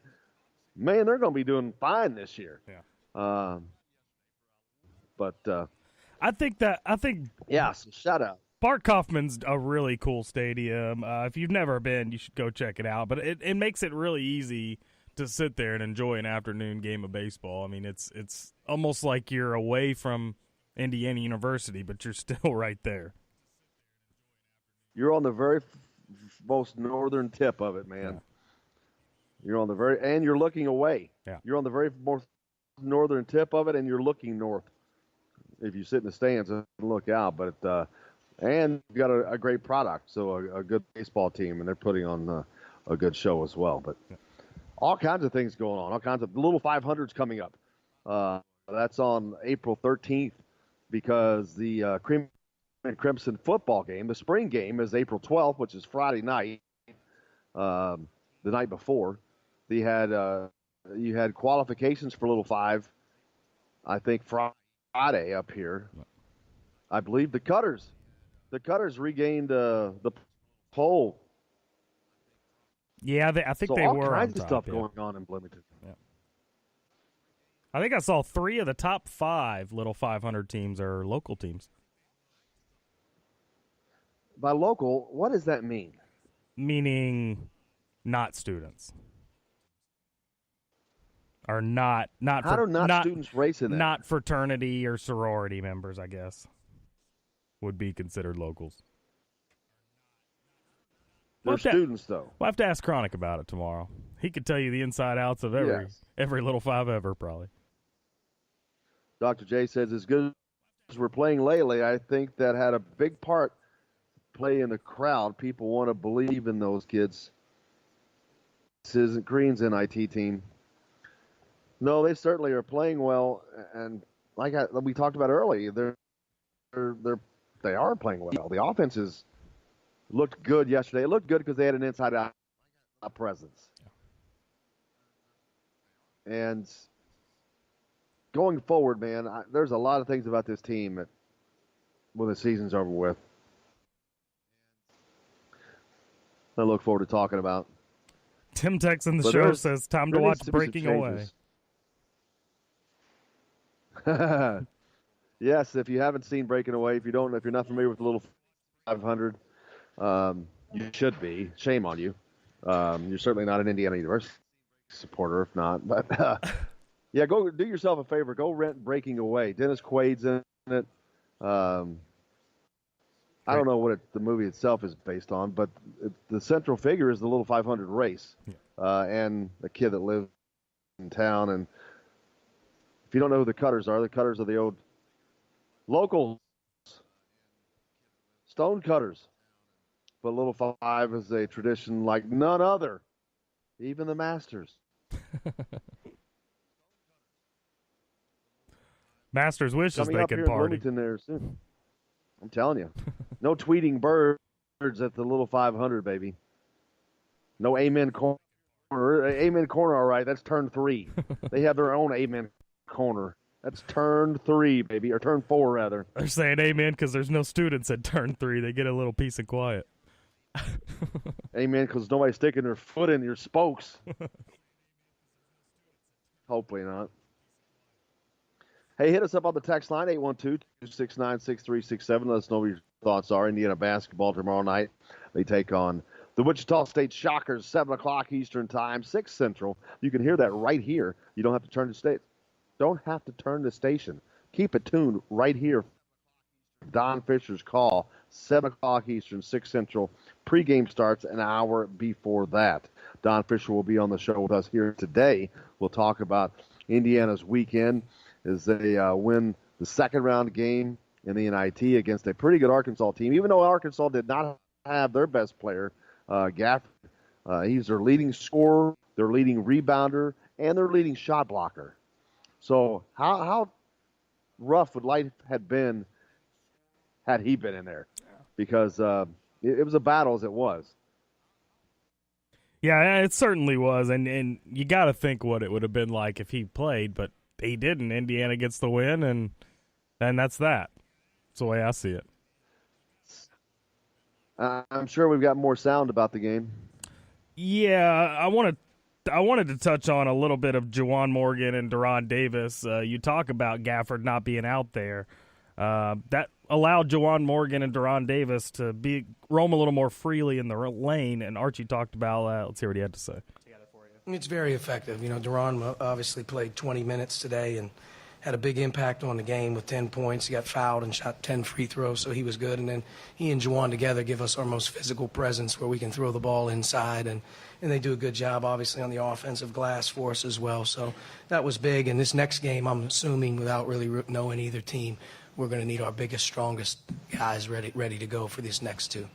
man, they're going to be doing fine this year. Yeah. But yeah, so shout out. Bart Kaufman's a really cool stadium. If you've never been, you should go check it out. But it makes it really easy to sit there and enjoy an afternoon game of baseball. I mean, it's almost like you're away from Indiana University, but you're still right there. You're on the very most northern tip of it, man. Yeah. You're on the and you're looking away. Yeah. You're on the very most northern tip of it, and you're looking north. If you sit in the stands and look out, but and you got a great product, so a good baseball team, and they're putting on a good show as well. But all kinds of things going on, all kinds of little 500s coming up. That's on April 13th because the Cream and Crimson football game, the spring game, is April 12th, which is Friday night, the night before. You had qualifications for Little 5 I think Friday up here. I believe the Cutters regained the pole. Yeah, I think so they all were kinds on of top, stuff going on in Bloomington. Yeah. I think I saw 3 of the top 5 Little 500 teams are local teams. By local, what does that mean? Meaning not students. Or not How do not students race in that? Not fraternity or sorority members, I guess, would be considered locals. They're students, though. We'll have to ask Chronic about it tomorrow. He could tell you the inside outs of every Little 5 ever, probably. Dr. J says, as good as we're playing lately, I think that had a big part play in the crowd. People want to believe in those kids. This isn't Green's NIT team. No, they certainly are playing well, and like we talked about earlier, they are playing well. The offenses looked good yesterday. It looked good because they had an inside-out presence. And going forward, man, there's a lot of things about this team when the season's over with I look forward to talking about. Tim Tex in the show says, time to watch Breaking Away. Yes, if you haven't seen Breaking Away, if you're not familiar with the Little 500, you should be. Shame on you. You're certainly not an Indiana University supporter, if not. But yeah, go do yourself a favor. Go rent Breaking Away. Dennis Quaid's in it. I don't know what the movie itself is based on, but the central figure is the Little 500 race, and the kid that lives in town. And if you don't know who the Cutters are the old local stone cutters. But Little 5 is a tradition like none other, even the Masters. Masters wishes Coming they up could here party. In Bloomington there soon. I'm telling you. No tweeting birds at the Little 500, baby. No Amen Corner. Amen Corner, all right. That's turn 3. They have their own Amen Corner. That's turn 3, baby. Or turn 4, rather. They're saying amen because there's no students at turn 3. They get a little peace and quiet. Amen because nobody's sticking their foot in your spokes. Hopefully not. Hey, hit us up on the text line, 812-269-6367. Let us know what your thoughts are. Indiana basketball tomorrow night. They take on the Wichita State Shockers, 7 o'clock Eastern Time, 6 Central. You can hear that right here. You don't have to turn the station. Keep it tuned right here. Don Fisher's call, 7 o'clock Eastern, 6 Central. Pregame starts an hour before that. Don Fisher will be on the show with us here today. We'll talk about Indiana's weekend as they win the second-round game in the NIT against a pretty good Arkansas team, even though Arkansas did not have their best player, Gafford. He's their leading scorer, their leading rebounder, and their leading shot blocker. So how rough would life have been had he been in there? Because it was a battle as it was. Yeah, it certainly was, and you got to think what it would have been like if he played, but he didn't. Indiana gets the win, and that's that. That's the way I see it. I'm sure we've got more sound about the game. Yeah, I wanted to touch on a little bit of Juwan Morgan and Deron Davis. You talk about Gafford not being out there. That allowed Juwan Morgan and Deron Davis to roam a little more freely in the lane, and Archie talked about that. Let's hear what he had to say. It's very effective. You know, Deron obviously played 20 minutes today and had a big impact on the game with 10 points. He got fouled and shot 10 free throws, so he was good. And then he and Juwan together give us our most physical presence where we can throw the ball inside, and they do a good job, obviously, on the offensive glass for us as well. So that was big. And this next game, I'm assuming, without really knowing either team, we're going to need our biggest, strongest guys ready to go for these next two.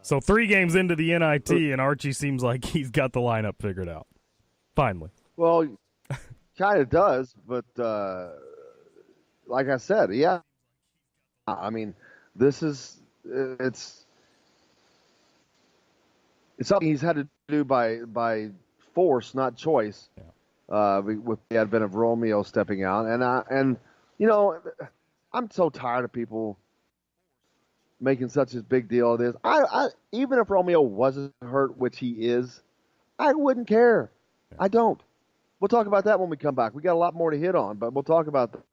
So 3 games into the NIT, and Archie seems like he's got the lineup figured out. Finally. Well, kind of does, but like I said, yeah. I mean, it's something he's had to do by force, not choice. with the advent of Romeo stepping out. And you know, I'm so tired of people making such a big deal of this. I even if Romeo wasn't hurt, which he is, I wouldn't care. I don't. We'll talk about that when we come back. We got a lot more to hit on, but we'll talk about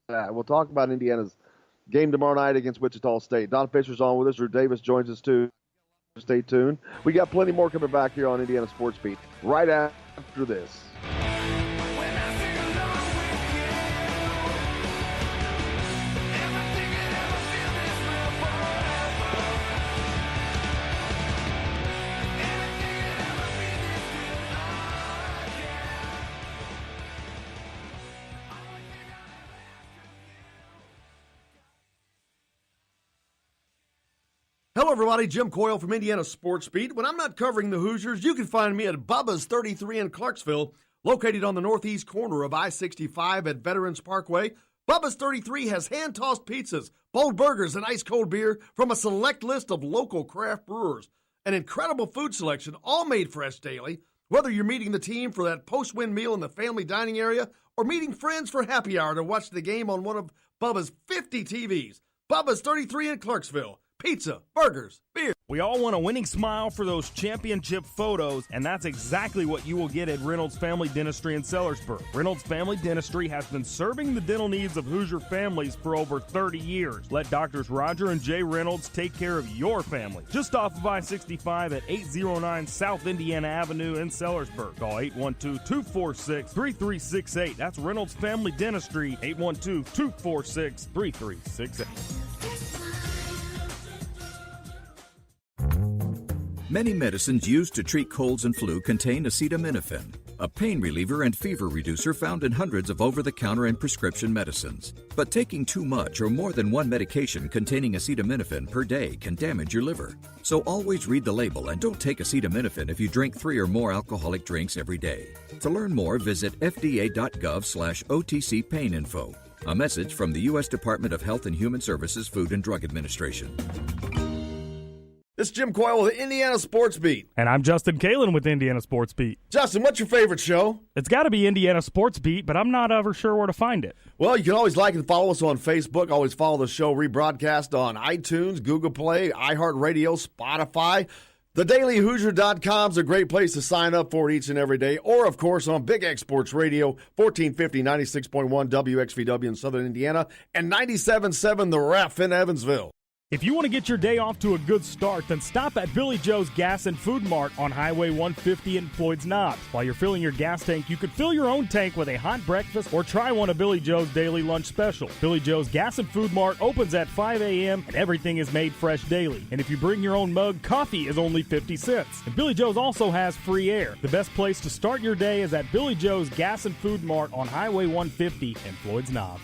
that. We'll talk about Indiana's game tomorrow night against Wichita State. Don Fisher's on with us. Drew Davis joins us too. Stay tuned. We got plenty more coming back here on Indiana Sports Beat right after this. Hello, everybody. Jim Coyle from Indiana Sports Beat. When I'm not covering the Hoosiers, you can find me at Bubba's 33 in Clarksville, located on the northeast corner of I-65 at Veterans Parkway. Bubba's 33 has hand-tossed pizzas, bold burgers, and ice-cold beer from a select list of local craft brewers. An incredible food selection, all made fresh daily. Whether you're meeting the team for that post-win meal in the family dining area or meeting friends for happy hour to watch the game on one of Bubba's 50 TVs. Bubba's 33 in Clarksville. Pizza, burgers, beer. We all want a winning smile for those championship photos, and that's exactly what you will get at Reynolds Family Dentistry in Sellersburg. Reynolds Family Dentistry has been serving the dental needs of Hoosier families for over 30 years. Let Doctors Roger and Jay Reynolds take care of your family. Just off of I-65 at 809 South Indiana Avenue in Sellersburg. Call 812-246-3368. That's Reynolds Family Dentistry, 812-246-3368. Many medicines used to treat colds and flu contain acetaminophen, a pain reliever and fever reducer found in hundreds of over-the-counter and prescription medicines. But taking too much or more than one medication containing acetaminophen per day can damage your liver. So always read the label and don't take acetaminophen if you drink 3 or more alcoholic drinks every day. To learn more, visit fda.gov/OTC pain info. A message from the U.S. Department of Health and Human Services Food and Drug Administration. This is Jim Coyle with Indiana Sports Beat. And I'm Justin Kalen with Indiana Sports Beat. Justin, what's your favorite show? It's got to be Indiana Sports Beat, but I'm not ever sure where to find it. Well, you can always like and follow us on Facebook. Always follow the show rebroadcast on iTunes, Google Play, iHeartRadio, Spotify. TheDailyHoosier.com is a great place to sign up for it each and every day. Or, of course, on Big X Sports Radio, 1450, 96.1 WXVW in Southern Indiana, and 97.7 The Ref in Evansville. If you want to get your day off to a good start, then stop at Billy Joe's Gas and Food Mart on Highway 150 in Floyd's Knobs. While you're filling your gas tank, you could fill your own tank with a hot breakfast or try one of Billy Joe's daily lunch special. Billy Joe's Gas and Food Mart opens at 5 a.m. and everything is made fresh daily. And if you bring your own mug, coffee is only 50 cents. And Billy Joe's also has free air. The best place to start your day is at Billy Joe's Gas and Food Mart on Highway 150 in Floyd's Knobs.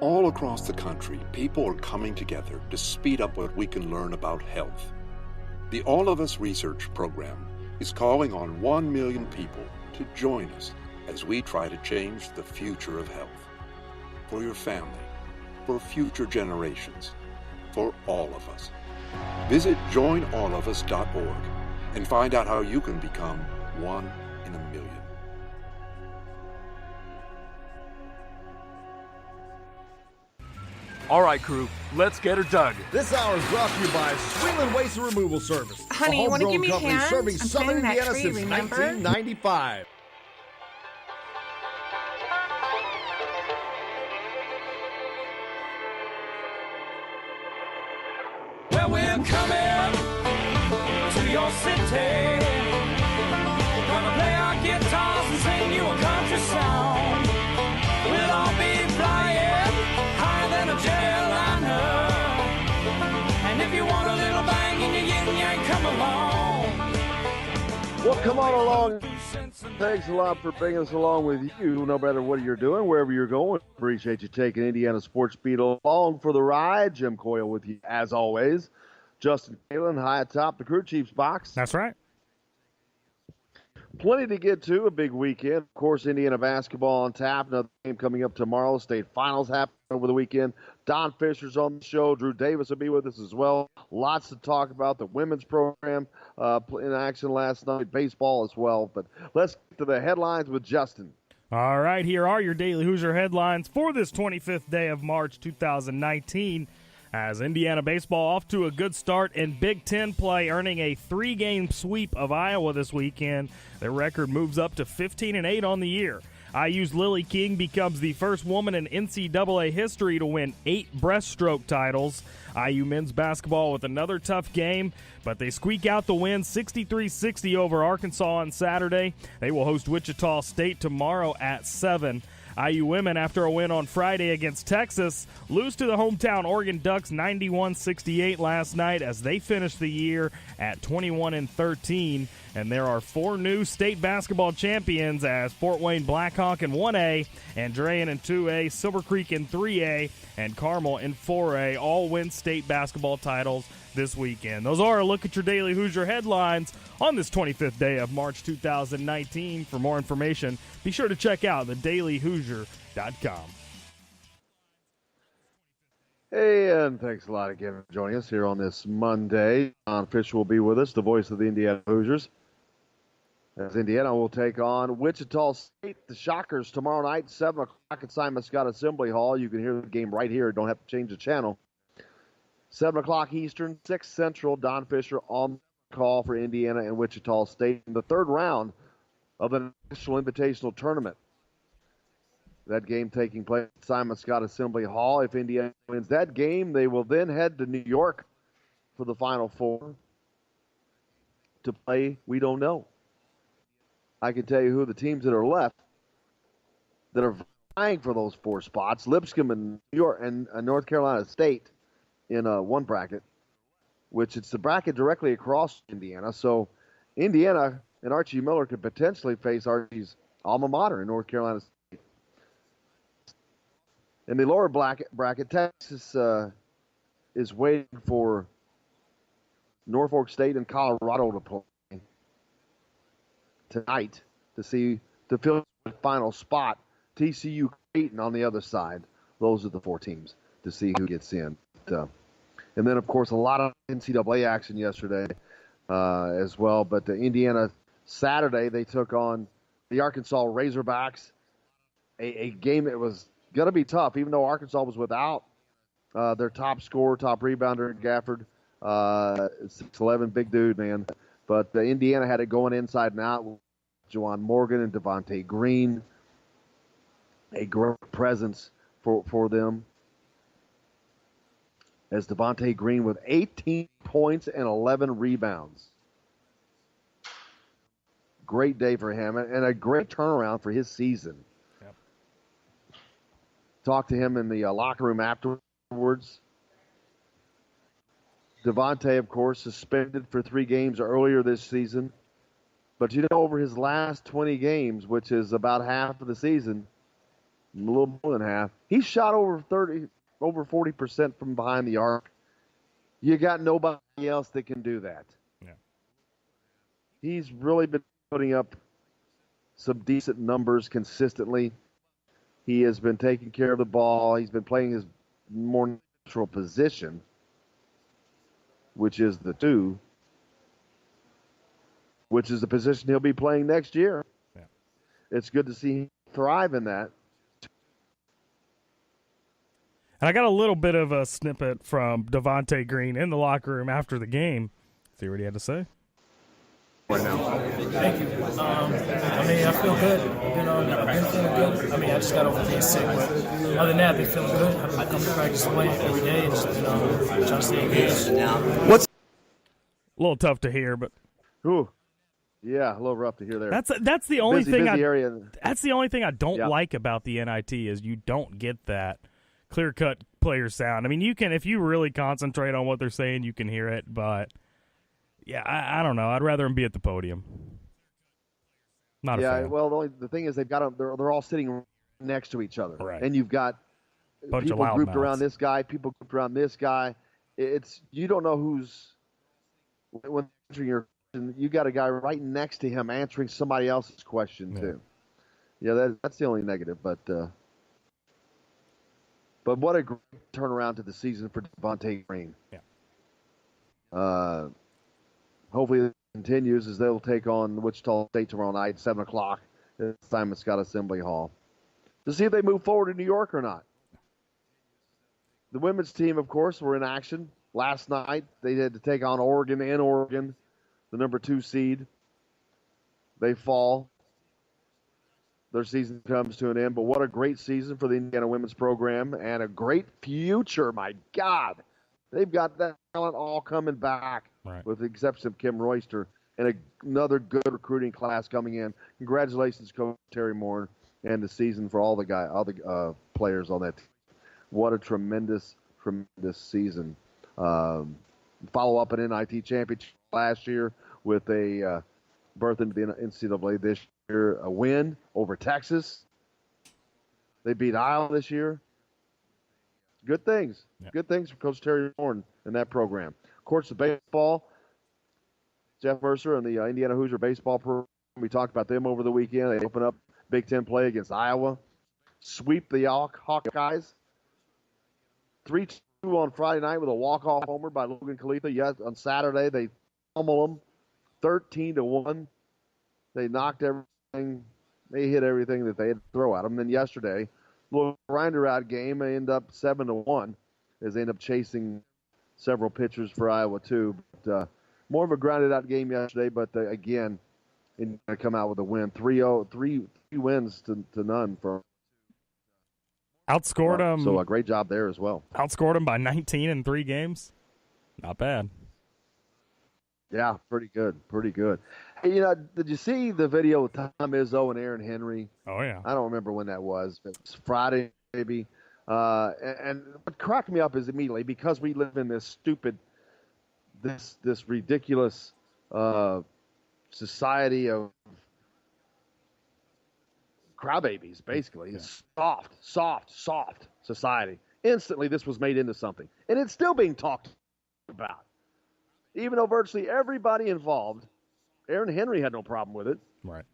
All across the country, people are coming together to speed up what we can learn about health. The All of Us Research Program is calling on 1 million people to join us as we try to change the future of health. For your family, for future generations, for all of us. Visit joinallofus.org and find out how you can become one in a million. All right, crew, let's get her dug. This hour is brought to you by Sweeland Waste and Removal Service. Honey, you want to give me a company hand? serving I'm Southern planting that Indiana tree, since remember? 1995. Well, we're coming to your city. Gonna play our guitars and sing you a country song. We'll all be flying higher than a jetliner. And if you want a little bang in your yin yang, come along. Well, come on along. Thanks a lot for bringing us along with you, no matter what you're doing, wherever you're going. Appreciate you taking Indiana Sports Beat along for the ride. Jim Coyle with you, as always. Justin Kalen, high atop the crew chief's box. That's right. Plenty to get to. A big weekend. Of course, Indiana basketball on tap. Another game coming up tomorrow. State finals happen over the weekend. Don Fisher's on the show. Drew Davis will be with us as well. Lots to talk about. The women's program in action last night. Baseball as well. But let's get to the headlines with Justin. All right, here are your Daily Hoosier headlines for this 25th day of March 2019. As Indiana baseball off to a good start in Big Ten play, earning a 3-game sweep of Iowa this weekend. Their record moves up to 15-8 on the year. IU's Lily King becomes the first woman in NCAA history to win 8 breaststroke titles. IU men's basketball with another tough game, but they squeak out the win 63-60 over Arkansas on Saturday. They will host Wichita State tomorrow at 7. IU women, after a win on Friday against Texas, lose to the hometown Oregon Ducks 91-68 last night as they finish the year at 21-13. And there are 4 new state basketball champions as Fort Wayne Blackhawk in 1A, Andrean in 2A, Silver Creek in 3A, and Carmel in 4A all win state basketball titles this weekend. Those are a look at your Daily Hoosier headlines on this 25th day of March 2019. For more information, be sure to check out thedailyhoosier.com. Hey, and thanks a lot again for joining us here on this Monday. Don Fisher will be with us, the voice of the Indiana Hoosiers. As Indiana will take on Wichita State, the Shockers, tomorrow night, 7 o'clock at Simon Scott Assembly Hall. You can hear the game right here. Don't have to change the channel. 7 o'clock Eastern, 6 Central. Don Fisher on the call for Indiana and Wichita State in the third round of the National Invitational Tournament. That game taking place at Simon Scott Assembly Hall. If Indiana wins that game, they will then head to New York for the Final Four to play. We don't know. I can tell you who the teams that are left that are vying for those 4 spots. Lipscomb and New York and North Carolina State in one bracket, which it's the bracket directly across Indiana. So Indiana and Archie Miller could potentially face Archie's alma mater in North Carolina State. In the lower bracket, Texas is waiting for Norfolk State and Colorado to play tonight to fill the final spot. TCU, Creighton on the other side. Those are the 4 teams to see who gets in. And then, of course, a lot of NCAA action yesterday as well. But Indiana, Saturday, they took on the Arkansas Razorbacks, a game that was going to be tough, even though Arkansas was without their top scorer, top rebounder, Gafford. 6'11", big dude, man. But Indiana had it going inside and out with Juwan Morgan and Devontae Green. A great presence for them. As Devontae Green with 18 points and 11 rebounds. Great day for him and a great turnaround for his season. Yep. Talked to him in the locker room afterwards. Devontae, of course, suspended for 3 games earlier this season. But over his last 20 games, which is about half of the season, a little more than half, he shot over 40% from behind the arc. You got nobody else that can do that. Yeah. He's really been putting up some decent numbers consistently. He has been taking care of the ball. He's been playing his more natural position, which is the 2, which is the position he'll be playing next year. Yeah. It's good to see him thrive in that. And I got a little bit of a snippet from Devontae Green in the locker room after the game. See what he had to say. Right now. Thank you. I feel good. I've been feeling good. I just got over being sick, but other than that, I've been feeling good. I come to practice playing every day and just, trying to stay engaged. What's a little tough to hear, but yeah, a little rough to hear there. That's the only thing. That's the only thing I don't like about the NIT is you don't get that clear-cut player sound. You can, if you really concentrate on what they're saying, you can hear it, but yeah, I don't know. I'd rather them be at the podium. Not a fan. Well, the thing is, they've got them. They're all sitting next to each other, right? And you've got people grouped around this guy, people grouped around this guy. You don't know who's when entering your you got a guy right next to him answering somebody else's question too. Yeah, that's the only negative. But what a great turnaround to the season for Devontae Green. Yeah. Hopefully it continues as they'll take on Wichita State tomorrow night, 7 o'clock, at Simon Scott Assembly Hall, to see if they move forward in New York or not. The women's team, of course, were in action last night. They had to take on Oregon in Oregon, the number 2 seed. They fall. Their season comes to an end, but what a great season for the Indiana women's program and a great future. My God, they've got that talent all coming back, with the exception of Kim Royster, and another good recruiting class coming in. Congratulations, Coach Terry Moore, and the season for all the players on that team. What a tremendous, tremendous season. Follow up an NIT championship last year with a berth into the NCAA this year, a win over Texas. They beat Iowa this year. Good things. Yeah. Good things for Coach Terry Moore and that program. Of course, the baseball, Jeff Mercer and the Indiana Hoosier baseball program, we talked about them over the weekend. They open up Big Ten play against Iowa, sweep the Hawkeyes. 3-2 on Friday night with a walk-off homer by Logan Khalifa. Yes, on Saturday they pummel them 13-1. They knocked everything. They hit everything that they had to throw at them. Then yesterday, little grinder out game. They end up 7-1 as they end up chasing several pitchers for Iowa too. But more of a grounded out game yesterday. But again, going to come out with a win. 3-0, three wins to none for. Outscored them. So a great job there as well. Outscored them by 19 in 3 games. Not bad. Yeah, pretty good. Pretty good. Hey, did you see the video with Tom Izzo and Aaron Henry? Oh, yeah. I don't remember when that was. It was Friday, maybe. And what cracked me up is immediately, because we live in this stupid, this ridiculous society of crybabies, basically. Yeah. It's soft society. Instantly, this was made into something. And it's still being talked about. Even though virtually everybody involved, Aaron Henry had no problem with it. Right.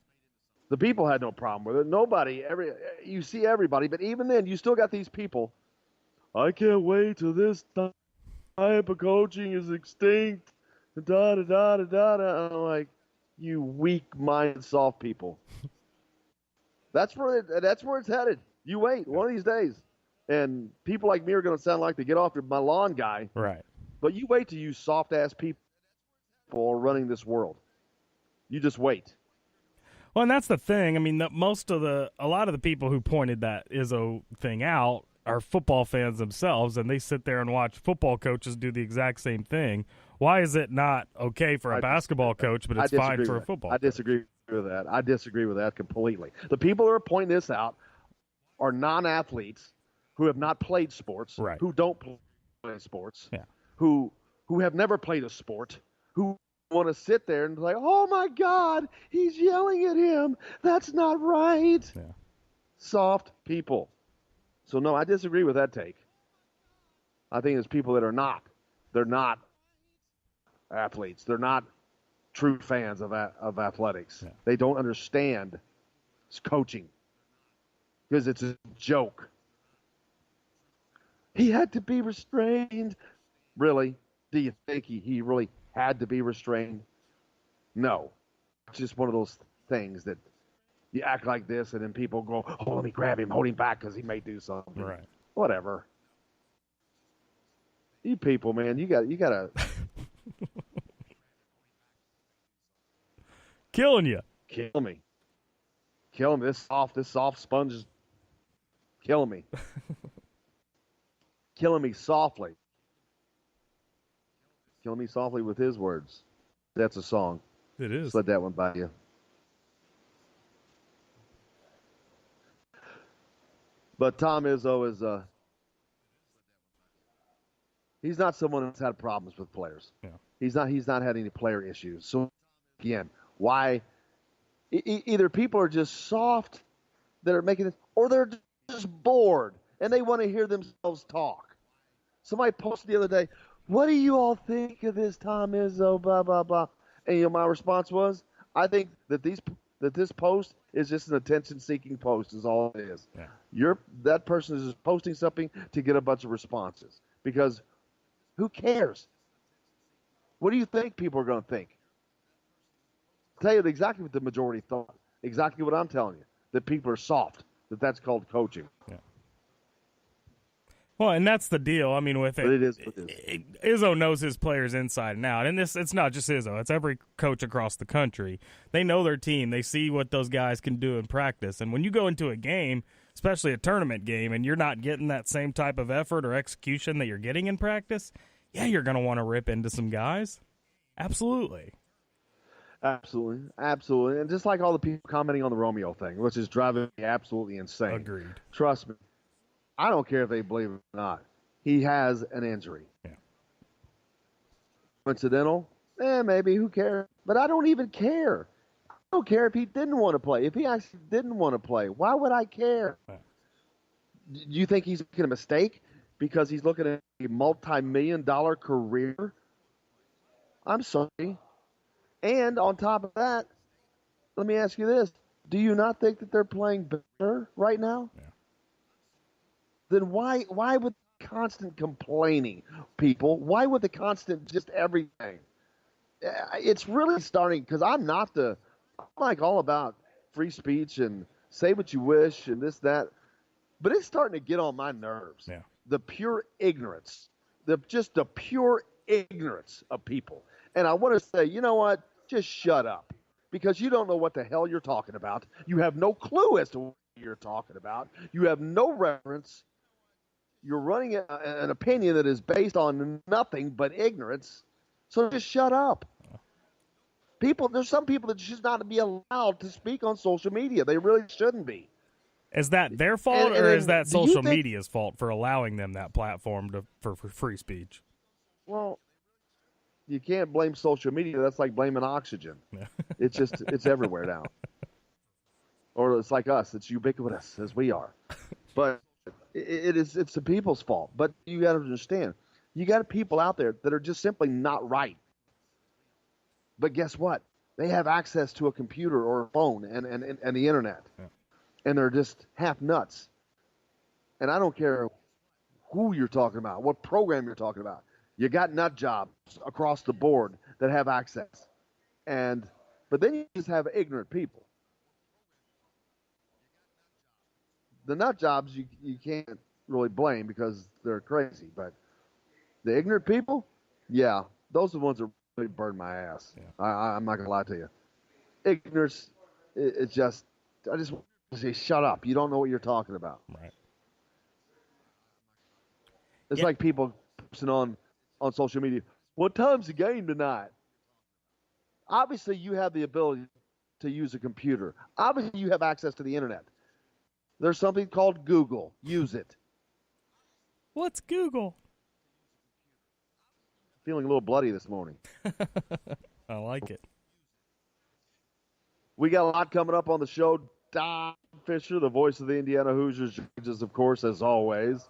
The people had no problem with it. You see everybody, but even then, you still got these people. I can't wait till this type of coaching is extinct. I'm like, you weak-minded, soft people. That's where it's headed. You wait one of these days, and people like me are going to sound like the get off my lawn guy. Right. But you wait till you soft-ass people are running this world. You just wait. Well, and that's the thing. I mean, a lot of the people who pointed that Izzo thing out are football fans themselves, and they sit there and watch football coaches do the exact same thing. Why is it not okay for a basketball coach, but it's fine for a football coach? I disagree with that. I disagree with that completely. The people who are pointing this out are non-athletes who have not played sports, right, who don't play sports, yeah, who have never played a sport, who want to sit there and be like, oh, my God, he's yelling at him. That's not right. Yeah. Soft people. So, no, I disagree with that take. I think it's people that are not. They're not athletes. They're not true fans of athletics. Yeah. They don't understand coaching because it's a joke. He had to be restrained. Really? Do you think he really had to be restrained? No. It's just one of those things that you act like this and then people go, oh, let me grab him, hold him back because he may do something. Right. Whatever. You people, man, you got to killing you. Kill me. This soft sponge is killing me. Killing me softly. Killing me softly with his words. That's a song. It is. Just let that one by you. But Tom Izzo is he's not someone that's had problems with players. Yeah. He's not had any player issues. So again, why either people are just soft that are making this, or they're just bored and they want to hear themselves talk. Somebody posted the other day, what do you all think of this Tom Izzo, blah, blah, blah? And my response was, I think that this post is just an attention-seeking post is all it is. Yeah. That person is just posting something to get a bunch of responses because who cares? What do you think people are going to think? I'll tell you exactly what the majority thought, exactly what I'm telling you, that people are soft, that's called coaching. Yeah. Well, and that's the deal. I mean, with it, But it is what it is. Izzo knows his players inside and out. And it's not just Izzo. It's every coach across the country. They know their team. They see what those guys can do in practice. And when you go into a game, especially a tournament game, and you're not getting that same type of effort or execution that you're getting in practice, yeah, you're going to want to rip into some guys. Absolutely. Absolutely. And just like all the people commenting on the Romeo thing, which is driving me absolutely insane. Agreed. Trust me. I don't care if they believe it or not. He has an injury. Yeah. Coincidental? Maybe. Who cares? But I don't even care. I don't care if he didn't want to play. If he actually didn't want to play, why would I care? Yeah. Do you think he's making a mistake because he's looking at a multi-million-dollar career? I'm sorry. And on top of that, let me ask you this. Do you not think that they're playing better right now? Yeah. Then why would the constant complaining, people? Why would the constant just everything? It's really starting because I'm like all about free speech and say what you wish and this, that. But it's starting to get on my nerves. Yeah. The pure ignorance, the pure ignorance of people. And I want to say, you know what? Just shut up because you don't know what the hell you're talking about. You have no clue as to what you're talking about. You have no reference. You're running an opinion that is based on nothing but ignorance. So just shut up. There's some people that should not be allowed to speak on social media. They really shouldn't be. Is that their fault, And or is that do you social think- media's fault for allowing them that platform for free speech? Well, you can't blame social media. That's like blaming oxygen. Yeah. It's everywhere now. Or it's like us. It's ubiquitous as we are. But it's the people's fault. But you got to understand, you got people out there that are just simply not right. But guess what? They have access to a computer or a phone and the internet. Yeah. And they're just half nuts. And I don't care who you're talking about, what program you're talking about. You got nut jobs across the board that have access. But then you just have ignorant people. The nut jobs you can't really blame because they're crazy. But the ignorant people, yeah, those are the ones that really burn my ass. Yeah. I'm not going to lie to you. Ignorance, it's just, I just want to say, shut up. You don't know what you're talking about. Right. It's Yeah. like people posting on social media, what time's the game tonight? Obviously, you have the ability to use a computer. Obviously, you have access to the internet. There's something called Google. Use it. What's Google? Feeling a little bloody this morning. I like it. We got a lot coming up on the show. Don Fisher, the voice of the Indiana Hoosiers, joins us, of course, as always.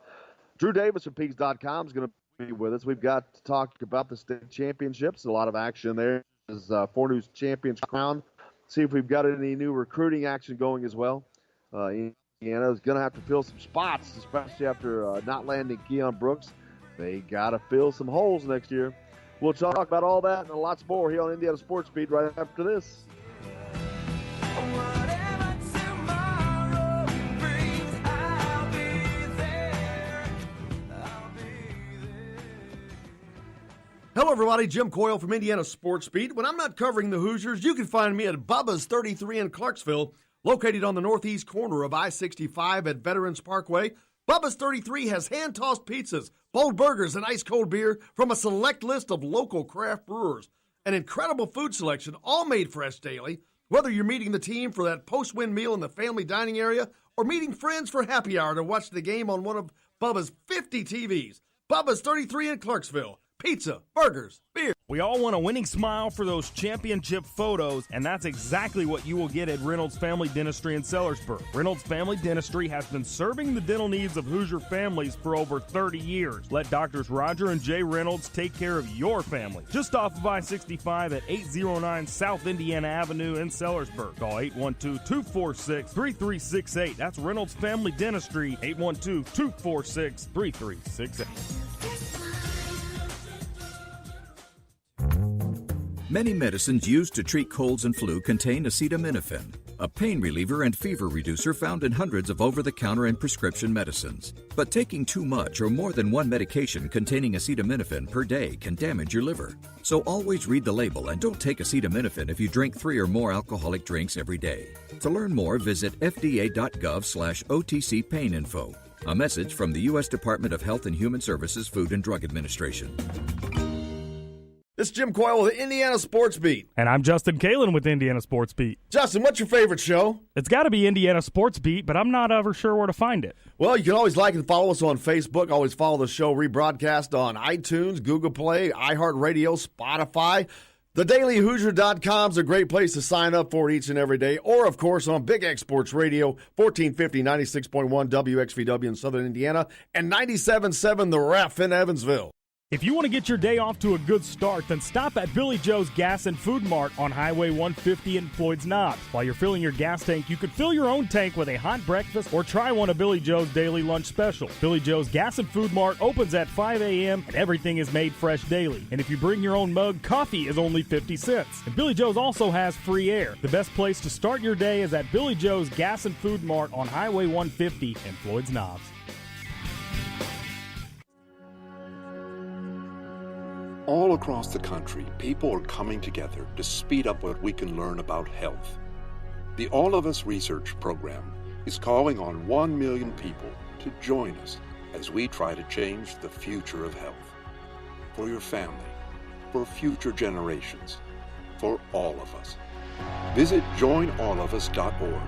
Drew Davis from Peaks.com is going to be with us. We've got to talk about the state championships. A lot of action there. There's 4 News Champions crown. See if we've got any new recruiting action going as well. Indiana is going to have to fill some spots, especially after not landing Keon Brooks. They got to fill some holes next year. We'll talk about all that and lots more here on Indiana Sports Beat right after this. Whatever tomorrow brings, I'll be there. I'll be there. Hello, everybody. Jim Coyle from Indiana Sports Beat. When I'm not covering the Hoosiers, you can find me at Bubba's 33 in Clarksville, located on the northeast corner of I-65 at Veterans Parkway. Bubba's 33 has hand-tossed pizzas, bold burgers, and ice-cold beer from a select list of local craft brewers. An incredible food selection, all made fresh daily. Whether you're meeting the team for that post-win meal in the family dining area or meeting friends for happy hour to watch the game on one of Bubba's 50 TVs, Bubba's 33 in Clarksville. pizza, burgers, beer. We all want a winning smile for those championship photos, and that's exactly what you will get at Reynolds Family Dentistry in Sellersburg. Reynolds Family Dentistry has been serving the dental needs of Hoosier families for over 30 years. Let Doctors Roger and Jay Reynolds take care of your family. Just off of I-65 at 809 South Indiana Avenue in Sellersburg. Call 812-246-3368. That's Reynolds Family Dentistry, 812-246-3368. Many medicines used to treat colds and flu contain acetaminophen, a pain reliever and fever reducer found in hundreds of over-the-counter and prescription medicines. But taking too much or more than one medication containing acetaminophen per day can damage your liver. So always read the label and don't take acetaminophen if you drink 3 or more alcoholic drinks every day. To learn more, visit fda.gov/OTC pain info. A message from the U.S. Department of Health and Human Services Food and Drug Administration. This is Jim Coyle with the Indiana Sports Beat. And I'm Justin Kalen with Indiana Sports Beat. Justin, what's your favorite show? It's got to be Indiana Sports Beat, but I'm not ever sure where to find it. Well, you can always like and follow us on Facebook. Always follow the show rebroadcast on iTunes, Google Play, iHeartRadio, Spotify. TheDailyHoosier.com is a great place to sign up for each and every day. Or, of course, on Big X Sports Radio, 1450, 96.1 WXVW in Southern Indiana, and 97.7 The Ref in Evansville. If you want to get your day off to a good start, then stop at Billy Joe's Gas and Food Mart on Highway 150 in Floyd's Knobs. While you're filling your gas tank, you could fill your own tank with a hot breakfast or try one of Billy Joe's daily lunch special. Billy Joe's Gas and Food Mart opens at 5 a.m. and everything is made fresh daily. And if you bring your own mug, coffee is only 50 cents. And Billy Joe's also has free air. The best place to start your day is at Billy Joe's Gas and Food Mart on Highway 150 in Floyd's Knobs. All across the country, people are coming together to speed up what we can learn about health. The All of Us Research Program is calling on 1 million people to join us as we try to change the future of health. For your family, for future generations, for all of us. Visit joinallofus.org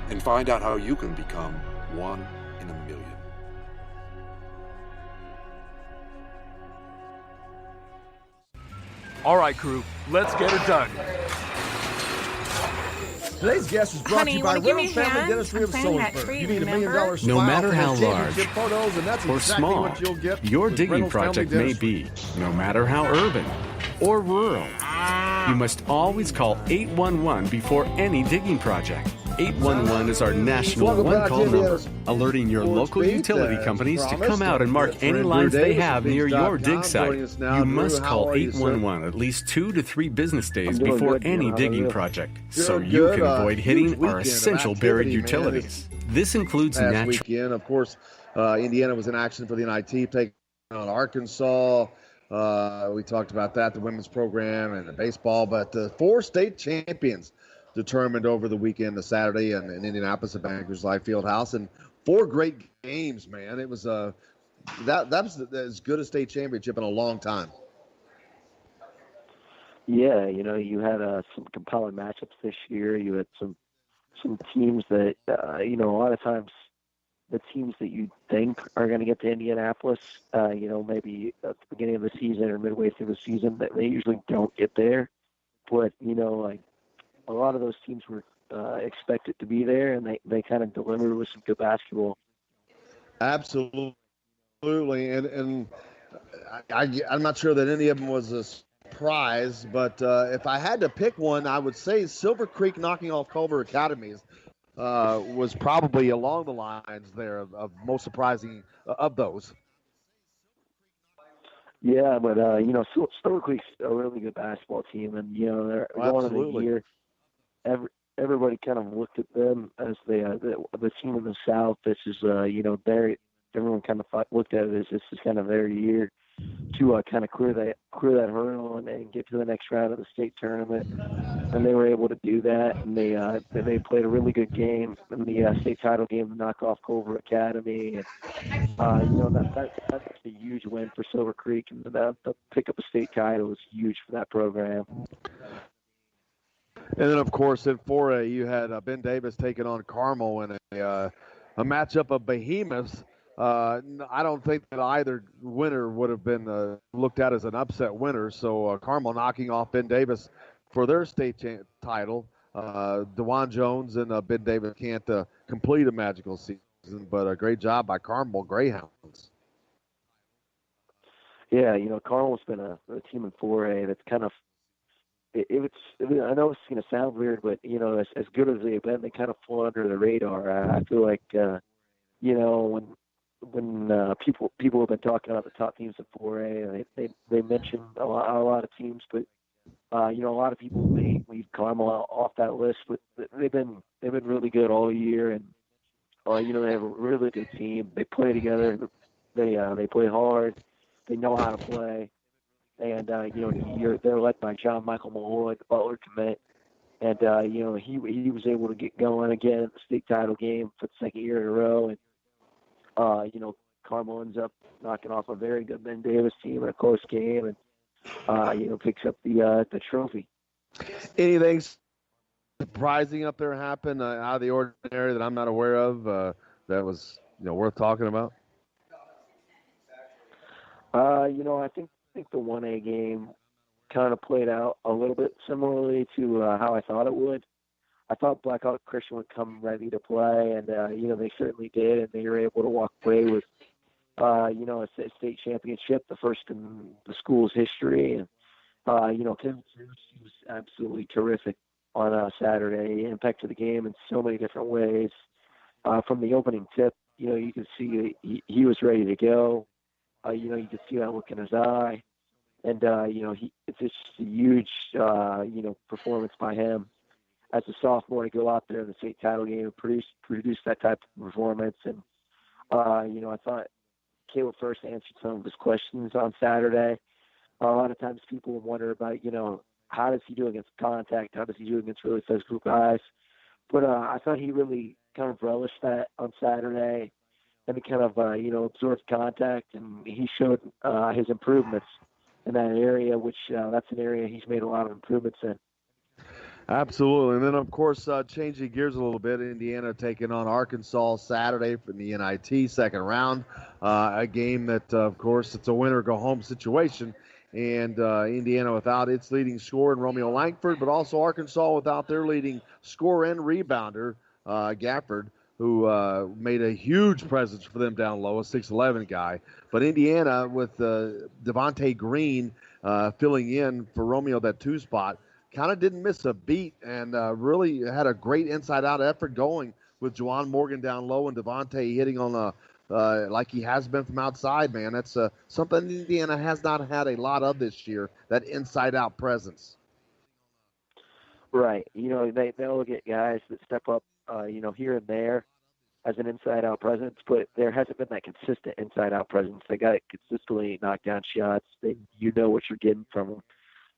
and find out how you can become one in a million. All right, crew, let's get her done. Today's guest is brought to you by Honey, wanna give me Reynolds a Family hand? Dentistry of I'm planning that Sellersburg. tree, You need $1 million remember? smile No matter for how those large championship photos, and that's or exactly small what you'll get your with digging Reynolds Family project may Dentistry. be, no matter how urban or rural, you must always call 811 before any digging project. 811 is our national Welcome back one-call to number, Indiana alerting your Sports local Beat, utility as companies to promised. come out and mark That's any Drew lines they Davis have of near your Bigs.com dig site. joining us now. You Drew, must how call are you, sir? 811 at least 2 to 3 business days doing before good, any Jim. How are digging you? project, Good, so you good. can avoid Huge hitting weekend our of essential activity, buried man. utilities. This includes Last natural. weekend, of course, Indiana was in action for the NIT, taking on Arkansas. We talked about that, the women's program and the baseball, but the 4 state champions determined over the weekend, the Saturday, in Indianapolis at Bankers Life Fieldhouse, and 4 great games, man. It was that was as good a state championship in a long time. Yeah, you had some compelling matchups this year. You had some teams that, a lot of times the teams that you think are going to get to Indianapolis, maybe at the beginning of the season or midway through the season, that they usually don't get there. But, a lot of those teams were expected to be there, and they kind of delivered with some good basketball. Absolutely, and I'm not sure that any of them was a surprise, but if I had to pick one, I would say Silver Creek knocking off Culver Academies was probably along the lines there of most surprising of those. Yeah, but Silver Creek's a really good basketball team, and they're going into the year. Everybody kind of looked at them as the team in the South. This is everyone kind of looked at it as this is kind of their year to kind of clear that hurdle and get to the next round of the state tournament, and they were able to do that. And they played a really good game in the state title game to knock off Culver Academy, and that's a huge win for Silver Creek, and to pick up a state title is huge for that program. And then, of course, in 4A, you had Ben Davis taking on Carmel in a matchup of behemoths. I don't think that either winner would have been looked at as an upset winner. So Carmel knocking off Ben Davis for their state title. DeJuan Jones and Ben Davis can't complete a magical season, but a great job by Carmel Greyhounds. Yeah, Carmel's been a team in 4A that's kind of I know it's going to sound weird, but as good as they've been, they kind of flew under the radar. I feel like when people have been talking about the top teams in 4A, they mention a lot of teams, but a lot of people may leave Carmel off that list, but they've been really good all year, and they have a really good team. They play together. They play hard. They know how to play. And, they're led by John Michael Malloy, the Butler commit. And, he was able to get going again at the state title game for the second year in a row. And, Carmel ends up knocking off a very good Ben Davis team in a close game and, picks up the trophy. Anything surprising up there happen out of the ordinary that I'm not aware of that was, worth talking about? I think the 1A game kind of played out a little bit similarly to how I thought it would. I thought Blackhawk Christian would come ready to play, and they certainly did, and they were able to walk away with a state championship, the first in the school's history. And Kevin Cruz was absolutely terrific on Saturday. He impacted the game in so many different ways. From the opening tip, you could see he was ready to go. You could see that look in his eye. And, it's just a huge, performance by him as a sophomore to go out there in the state title game and produce that type of performance. And, I thought Caleb First answered some of his questions on Saturday. A lot of times people would wonder about, how does he do against contact? How does he do against really physical guys? But I thought he really kind of relished that on Saturday. And he kind of, absorbed contact, and he showed his improvements in that area, which that's an area he's made a lot of improvements in. Absolutely. And then, of course, changing gears a little bit, Indiana taking on Arkansas Saturday for the NIT second round, a game that, of course, it's a winner-go-home situation. And Indiana without its leading scorer in Romeo Langford, but also Arkansas without their leading scorer and rebounder, Gafford, who made a huge presence for them down low, a 6'11 guy. But Indiana with Devontae Green filling in for Romeo, that 2 spot, kind of didn't miss a beat and really had a great inside-out effort going with Juwan Morgan down low and Devontae hitting on like he has been from outside, man. That's something Indiana has not had a lot of this year, that inside-out presence. Right. They'll get guys that step up, here and there as an inside-out presence, but there hasn't been that consistent inside-out presence. They got to consistently knock down shots. You know what you're getting from them.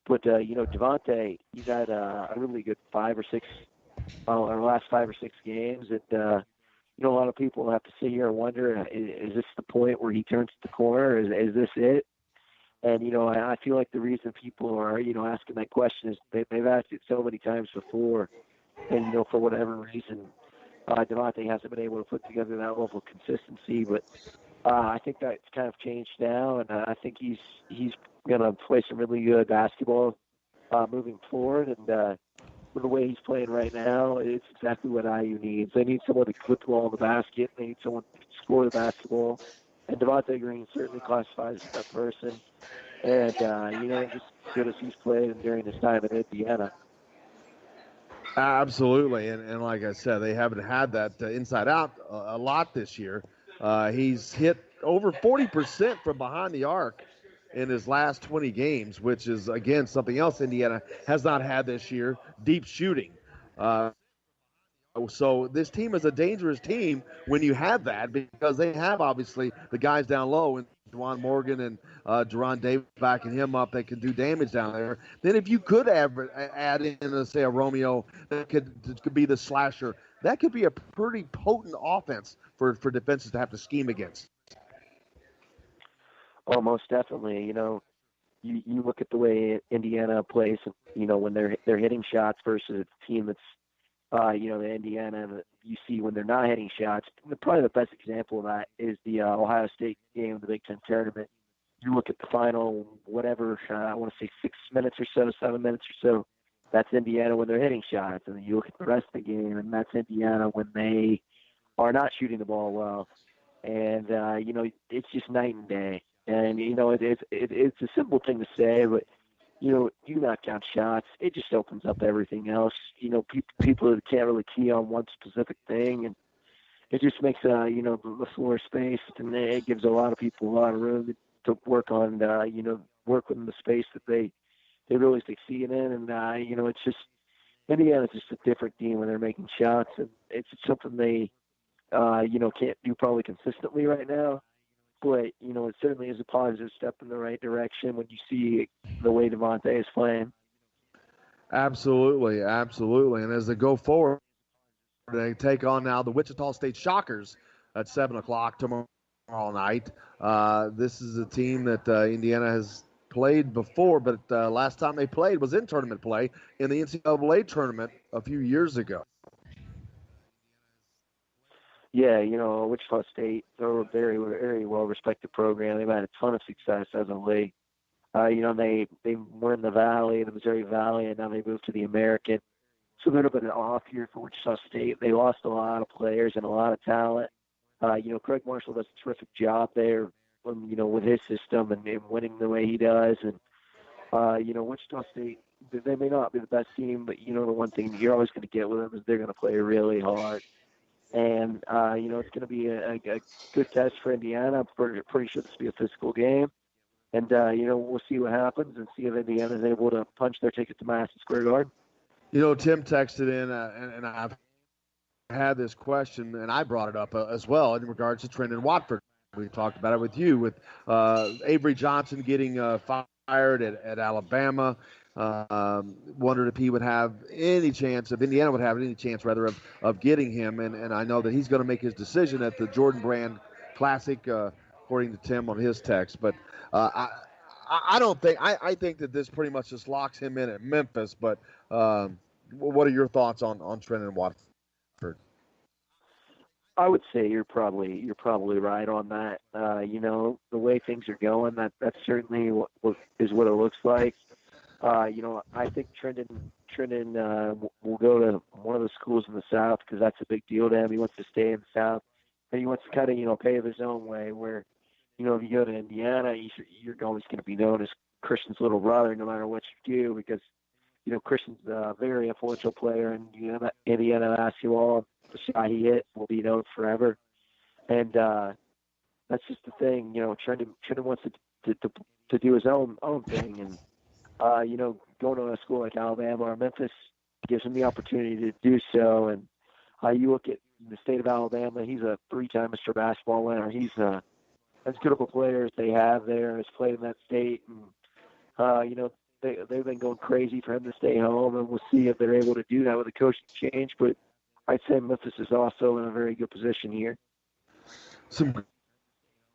But, Devontae, he's had a really good 5 or 6, our last 5 or 6 games. And, a lot of people have to sit here and wonder, is this the point where he turns the corner? Is this it? And, I feel like the reason people are, asking that question is they've asked it so many times before. And, for whatever reason, Devontae hasn't been able to put together that level of consistency. But I think that's kind of changed now. And I think he's going to play some really good basketball moving forward. And with the way he's playing right now, it's exactly what IU needs. They need someone to put the ball in the basket. They need someone to score the basketball. And Devontae Green certainly classifies as that person. And, just as good as he's played during his time in Indiana. Absolutely. And like I said, they haven't had that inside out a lot this year. He's hit over 40% from behind the arc in his last 20 games, which is, again, something else Indiana has not had this year, deep shooting. So this team is a dangerous team when you have that, because they have, obviously, the guys down low, and Juwan Morgan and Jerron Davis backing him up that can do damage down there. Then if you could add in, say, a Romeo that could be the slasher, that could be a pretty potent offense for defenses to have to scheme against. Oh, most definitely. You look at the way Indiana plays, when they're hitting shots versus a team that's, the Indiana you see when they're not hitting shots. Probably the best example of that is the Ohio State game of the Big Ten tournament. You look at the final, whatever, I want to say 6 minutes or so, 7 minutes or so, that's Indiana when they're hitting shots. And then you look at the rest of the game, and that's Indiana when they are not shooting the ball well. And, it's just night and day. And, it's a simple thing to say, but, you knock down shots. It just opens up everything else. People can't really key on one specific thing. And it just makes, the floor space. And it gives a lot of people a lot of room to work on, work within the space that they really succeed in. And, it's just, Indiana's just a different team when they're making shots. And it's something they, can't do probably consistently right now. But, it certainly is a positive step in the right direction when you see the way Devontae is playing. Absolutely, absolutely. And as they go forward, they take on now the Wichita State Shockers at 7 o'clock tomorrow night. This is a team that Indiana has played before, but last time they played was in tournament play in the NCAA tournament a few years ago. Yeah, Wichita State, they're a very, very well-respected program. They've had a ton of success as a league. They were in the Valley, the Missouri Valley, and now they moved to the American. It's a little bit of an off year for Wichita State. They lost a lot of players and a lot of talent. Craig Marshall does a terrific job there, with his system and winning the way he does. And, Wichita State, they may not be the best team, but, the one thing you're always going to get with them is they're going to play really hard. And, it's going to be a good test for Indiana. I'm pretty sure this will be a physical game. And, we'll see what happens and see if Indiana is able to punch their ticket to Madison Square Garden. Tim texted in, and I've had this question, and I brought it up as well in regards to Trendon Watford. We talked about it with you, with Avery Johnson getting fired at Alabama. Wondered if he would have any chance, if Indiana would have any chance, rather, of getting him. And I know that he's going to make his decision at the Jordan Brand Classic, according to Tim on his text. But I don't think – I think that this pretty much just locks him in at Memphis. But what are your thoughts on Trendon Watford? I would say you're probably right on that. The way things are going, that's certainly what it looks like. I think Trendon will go to one of the schools in the South because that's a big deal to him. He wants to stay in the South, and he wants to kind of pave his own way. Where if you go to Indiana, you're always going to be known as Christian's little brother, no matter what you do, because Christian's a very influential player in Indiana basketball. The shot he hit will be known forever, and that's just the thing. Trendon wants to do his own thing, and going to a school like Alabama or Memphis gives him the opportunity to do so. And you look at the state of Alabama, he's a 3-time Mr. Basketball winner. He's as good of a player as they have there, has played in that state. And, they've been going crazy for him to stay home, and we'll see if they're able to do that with a coaching change. But I'd say Memphis is also in a very good position here. Some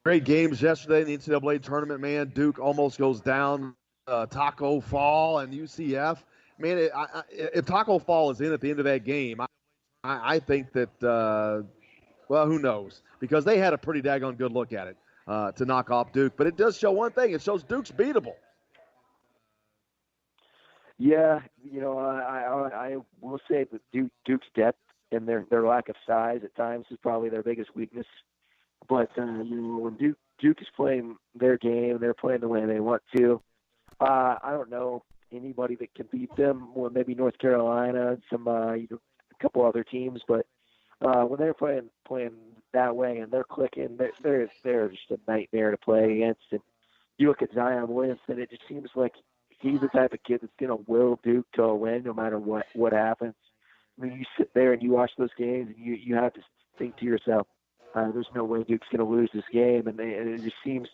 great games yesterday in the NCAA tournament, man. Duke almost goes down. Taco Fall and UCF. Man, if Taco Fall is in at the end of that game, I think that, who knows? Because they had a pretty daggone good look at it to knock off Duke. But it does show one thing. It shows Duke's beatable. Yeah, I will say that Duke's depth and their lack of size at times is probably their biggest weakness. But, when Duke is playing their game, they're playing the way they want to. I don't know anybody that can beat them. Well, maybe North Carolina and some a couple other teams, but when they're playing that way and they're clicking, they're just a nightmare to play against. And you look at Zion Williamson, it just seems like he's the type of kid that's going to will Duke to a win no matter what happens. I mean, you sit there and you watch those games, and you have to think to yourself, there's no way Duke's going to lose this game, and it just seems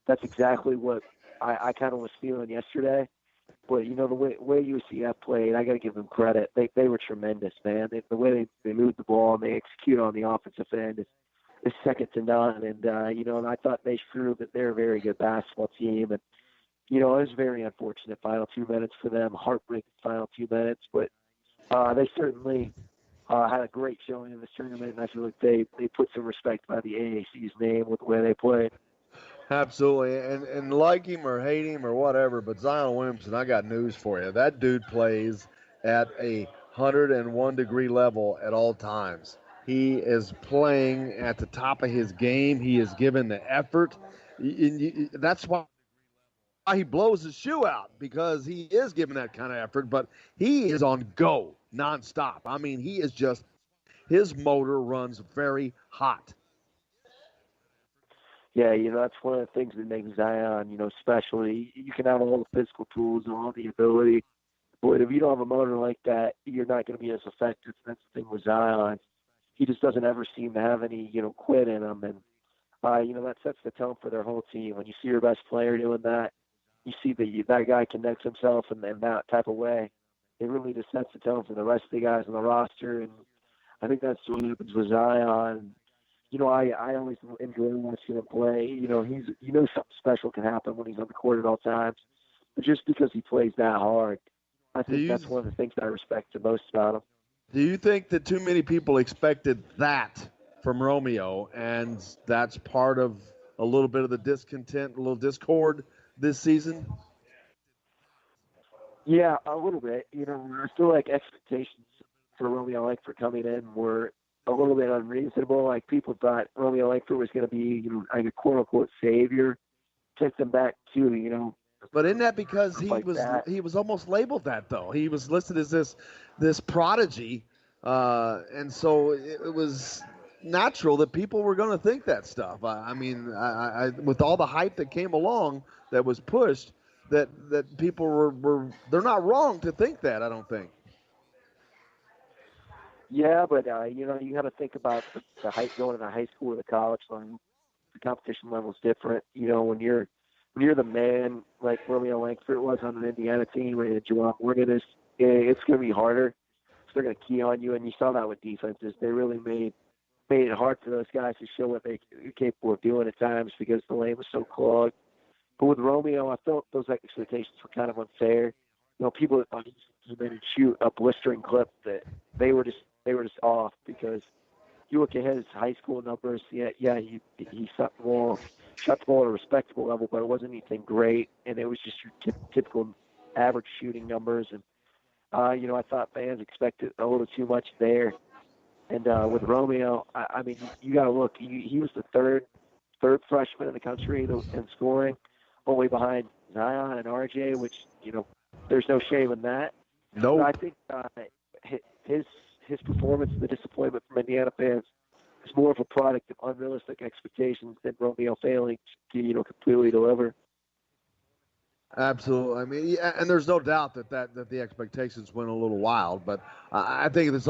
that's exactly what I kind of was feeling yesterday. But, the way UCF played, I got to give them credit. They were tremendous, man. The way they moved the ball and they execute on the offensive end is second to none. And, and I thought they proved that they're a very good basketball team. And, it was very unfortunate final 2 minutes for them, heartbreaking final 2 minutes. But they certainly had a great showing in this tournament, and I feel like they put some respect by the AAC's name with the way they played. Absolutely, and like him or hate him or whatever, but Zion Williamson, I got news for you. That dude plays at a 101-degree level at all times. He is playing at the top of his game. He is given the effort. That's why he blows his shoe out, because he is given that kind of effort, but he is on go nonstop. I mean, he is just, his motor runs very hot. Yeah, that's one of the things that makes Zion, special. You can have all the physical tools and all the ability, but if you don't have a motor like that, you're not going to be as effective. That's the thing with Zion. He just doesn't ever seem to have any, quit in him, and that sets the tone for their whole team. When you see your best player doing that, you see that guy connects himself in that type of way. It really just sets the tone for the rest of the guys on the roster, and I think that's what happens with Zion. I always enjoy watching him play. Something special can happen when he's on the court at all times. But just because he plays that hard, I think that's one of the things that I respect the most about him. Do you think that too many people expected that from Romeo, and that's part of a little bit of the discontent, a little discord this season? Yeah, a little bit. I feel like expectations for Romeo Langford coming in were a little bit unreasonable. Like, people thought Romeo Langford was going to be, like a quote-unquote savior, take them back to, But isn't that because he was almost labeled that, though? He was listed as this prodigy, and so it was natural that people were going to think that stuff. I mean, with all the hype that came along that was pushed, that people were they're not wrong to think that, I don't think. Yeah, but you got to think about the hype going to the high school or the college level. The competition level is different. When you're the man like Romeo Langford was on an Indiana team, and Juwan Morgan is, it's going to be harder. So they're going to key on you, and you saw that with defenses. They really made it hard for those guys to show what they're capable of doing at times because the lane was so clogged. But with Romeo, I felt those expectations were kind of unfair. People that thought he made and shoot a blistering clip, that they were just off, because you look at his high school numbers. He shot the ball at a respectable level, but it wasn't anything great, and it was just your typical average shooting numbers. And I thought fans expected a little too much there. And with Romeo, I mean, you got to look. He was the third freshman in the country in scoring, only behind Zion and RJ, which there's no shame in that. No, I think his performance and the disappointment from Indiana fans is more of a product of unrealistic expectations than Romeo failing to completely deliver. Absolutely. I mean, and there's no doubt that the expectations went a little wild, but I think it's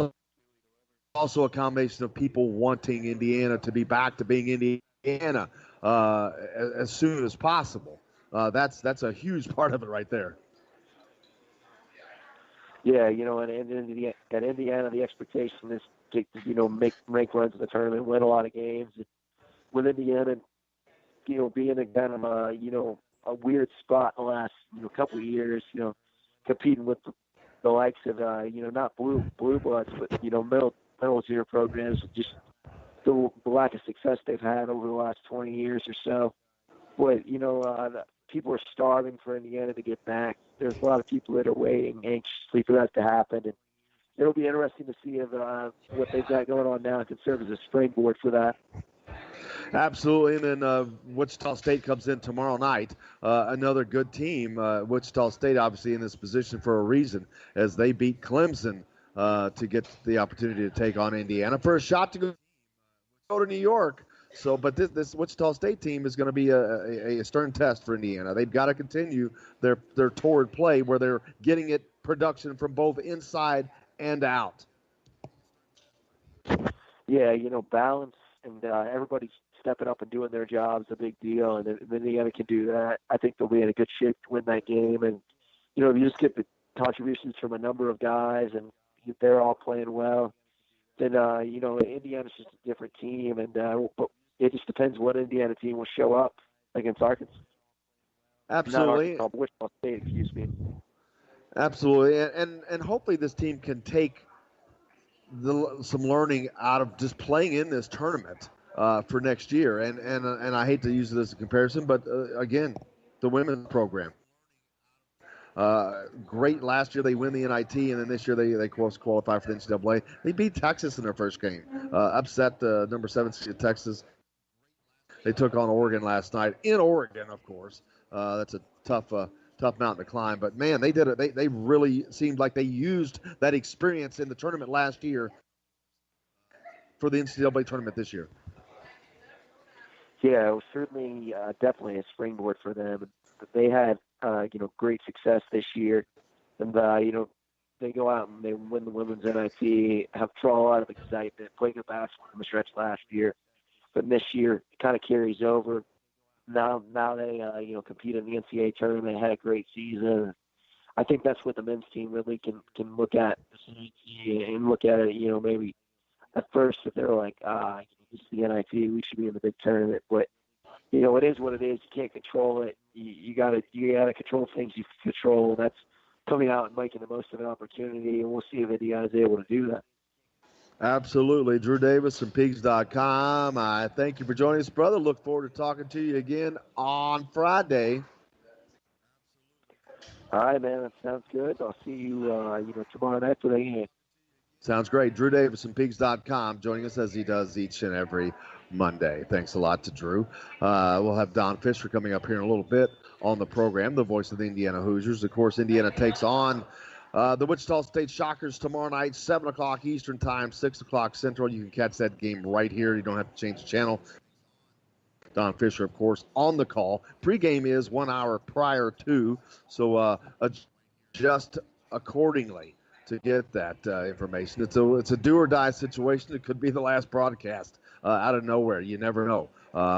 also a combination of people wanting Indiana to be back to being Indiana as soon as possible. That's a huge part of it right there. Yeah, and at Indiana, the expectation is to make rank runs in the tournament, win a lot of games. With Indiana, being in kind of a weird spot in the last couple of years, competing with the likes of not blue bloods, but middle tier programs, just the lack of success they've had over the last 20 years or so. But people are starving for Indiana to get back. There's a lot of people that are waiting anxiously for that to happen, and it'll be interesting to see if what they've got going on now can serve as a springboard for that. Absolutely, and then Wichita State comes in tomorrow night. Another good team. Wichita State obviously in this position for a reason, as they beat Clemson to get the opportunity to take on Indiana for a shot to go to New York. So, but this Wichita State team is going to be a stern test for Indiana. They've got to continue their torrid play where they're getting it production from both inside and out. Yeah, balance and everybody's stepping up and doing their jobs is a big deal, and if Indiana can do that, I think they'll be in a good shape to win that game. And if you just get the contributions from a number of guys and they're all playing well, then Indiana's just a different team, and but it just depends what Indiana team will show up against Arkansas. Absolutely. Not Arkansas, but Wichita State, excuse me. Absolutely, and hopefully this team can take some learning out of just playing in this tournament for next year. And I hate to use it as a comparison, but again, the women's program. Great last year. They win the NIT, and then this year they qualify for the NCAA. They beat Texas in their first game, upset number 7 seed Texas. They took on Oregon last night in Oregon, of course. That's a tough mountain to climb. But man, they did it. They really seemed like they used that experience in the tournament last year for the NCAA tournament this year. Yeah, it was certainly definitely a springboard for them. They had great success this year, and they go out and they win the women's NIT, draw a lot of excitement, playing good basketball in the stretch last year, but this year it kind of carries over. Now they compete in the NCAA tournament, had a great season. I think that's what the men's team really can look at this NIT and look at it. Maybe at first if they're like, this is the NIT, we should be in the big tournament, but it is what it is. You can't control it. You gotta control things you can control. That's coming out and making the most of an opportunity, and we'll see if Indiana is able to do that. Absolutely. Drew Davis from Pigs.com. I thank you for joining us, brother. Look forward to talking to you again on Friday. All right, man. That sounds good. I'll see you, tomorrow night for the game. Sounds great. Drew Davis from Pigs.com joining us as he does each and every Monday. Thanks a lot to Drew. We'll have Don Fisher coming up here in a little bit on the program, the voice of the Indiana Hoosiers. Of course, Indiana takes on the Wichita State Shockers tomorrow night, 7 o'clock Eastern Time, 6 o'clock Central. You can catch that game right here. You don't have to change the channel. Don Fisher, of course, on the call. Pre-game is 1 hour prior to, so adjust accordingly to get that information. It's a do-or-die situation. It could be the last broadcast out of nowhere. You never know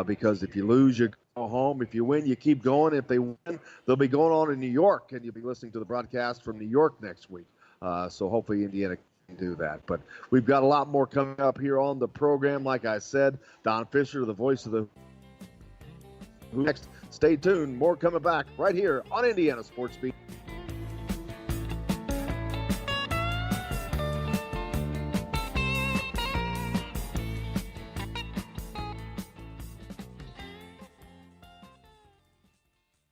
because if you lose, you go home. If you win, you keep going. If they win, they'll be going on in New York, and you'll be listening to the broadcast from New York next week. So hopefully Indiana can do that. But we've got a lot more coming up here on the program. Like I said, Don Fisher, the voice of the next. Stay tuned. More coming back right here on Indiana Sports Beat.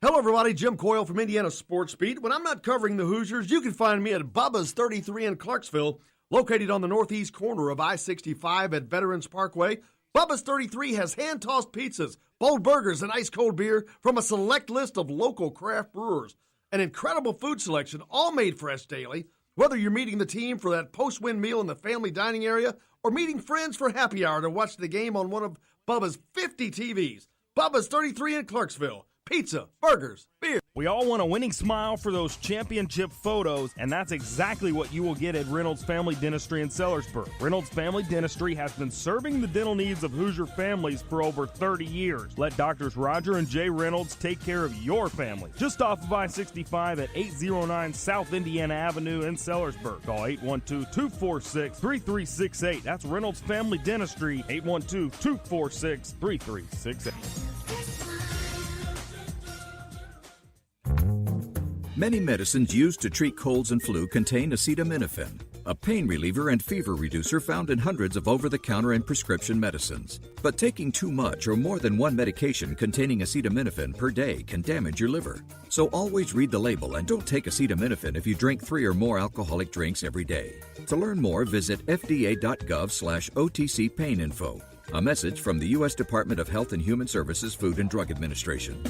Hello, everybody. Jim Coyle from Indiana Sports Beat. When I'm not covering the Hoosiers, you can find me at Bubba's 33 in Clarksville, located on the northeast corner of I-65 at Veterans Parkway. Bubba's 33 has hand-tossed pizzas, bold burgers, and ice-cold beer from a select list of local craft brewers. An incredible food selection, all made fresh daily. Whether you're meeting the team for that post-win meal in the family dining area or meeting friends for happy hour to watch the game on one of Bubba's 50 TVs. Bubba's 33 in Clarksville. Pizza, burgers, beer. We all want a winning smile for those championship photos, and that's exactly what you will get at Reynolds Family Dentistry in Sellersburg. Reynolds Family Dentistry has been serving the dental needs of Hoosier families for over 30 years. Let Doctors Roger and Jay Reynolds take care of your family. Just off of I-65 at 809 South Indiana Avenue in Sellersburg. Call 812-246-3368. That's Reynolds Family Dentistry, 812-246-3368. Many medicines used to treat colds and flu contain acetaminophen, a pain reliever and fever reducer found in hundreds of over-the-counter and prescription medicines. But taking too much or more than one medication containing acetaminophen per day can damage your liver. So always read the label and don't take acetaminophen if you drink 3 or more alcoholic drinks every day. To learn more, visit fda.gov/OTC pain info. A message from the U.S. Department of Health and Human Services Food and Drug Administration.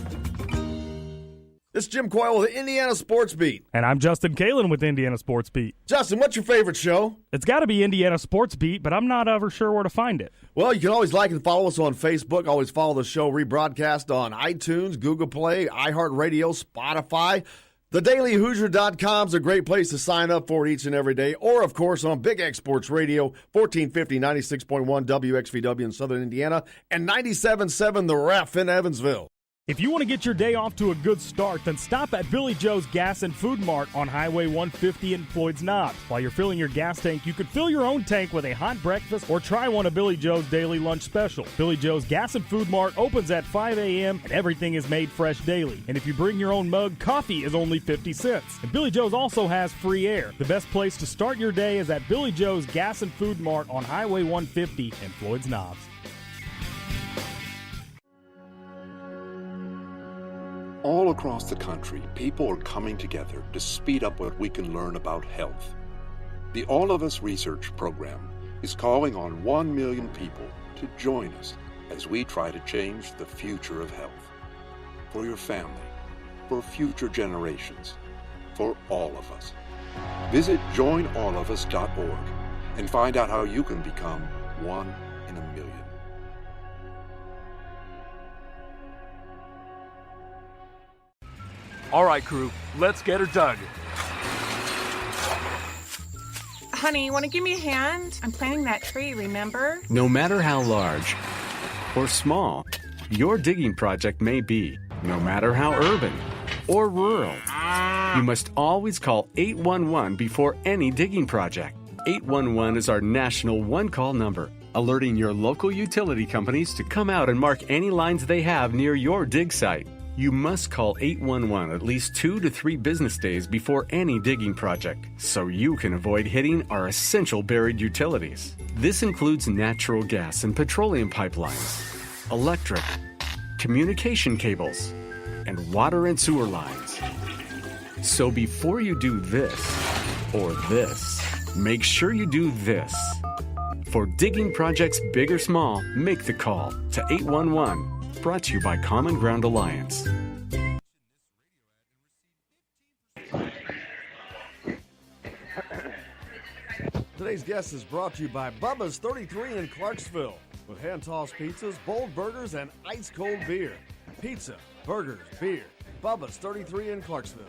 This is Jim Coyle with Indiana Sports Beat. And I'm Justin Kalen with Indiana Sports Beat. Justin, what's your favorite show? It's got to be Indiana Sports Beat, but I'm not ever sure where to find it. Well, you can always like and follow us on Facebook. Always follow the show rebroadcast on iTunes, Google Play, iHeartRadio, Spotify. TheDailyHoosier.com is a great place to sign up for it each and every day. Or, of course, on Big X Sports Radio, 1450, 96.1 WXVW in Southern Indiana, and 97.7 The Ref in Evansville. If you want to get your day off to a good start, then stop at Billy Joe's Gas and Food Mart on Highway 150 in Floyd's Knobs. While you're filling your gas tank, you could fill your own tank with a hot breakfast or try one of Billy Joe's daily lunch special. Billy Joe's Gas and Food Mart opens at 5 a.m. and everything is made fresh daily. And if you bring your own mug, coffee is only 50 cents. And Billy Joe's also has free air. The best place to start your day is at Billy Joe's Gas and Food Mart on Highway 150 in Floyd's Knobs. All across the country, people are coming together to speed up what we can learn about health. The All of Us Research Program is calling on 1 million people to join us as we try to change the future of health. For your family, for future generations, for all of us. Visit joinallofus.org and find out how you can become one in a million. All right, crew, let's get her dug. Honey, want to give me a hand? I'm planting that tree, remember? No matter how large or small your digging project may be, no matter how urban or rural, you must always call 811 before any digging project. 811 is our national one-call number, alerting your local utility companies to come out and mark any lines they have near your dig site. You must call 811 at least 2 to 3 business days before any digging project, so you can avoid hitting our essential buried utilities. This includes natural gas and petroleum pipelines, electric, communication cables, and water and sewer lines. So before you do this or this, make sure you do this. For digging projects big or small, make the call to 811. Brought to you by Common Ground Alliance. Today's guest is brought to you by Bubba's 33 in Clarksville, with hand-tossed pizzas, bold burgers, and ice-cold beer. Pizza, burgers, beer. Bubba's 33 in Clarksville.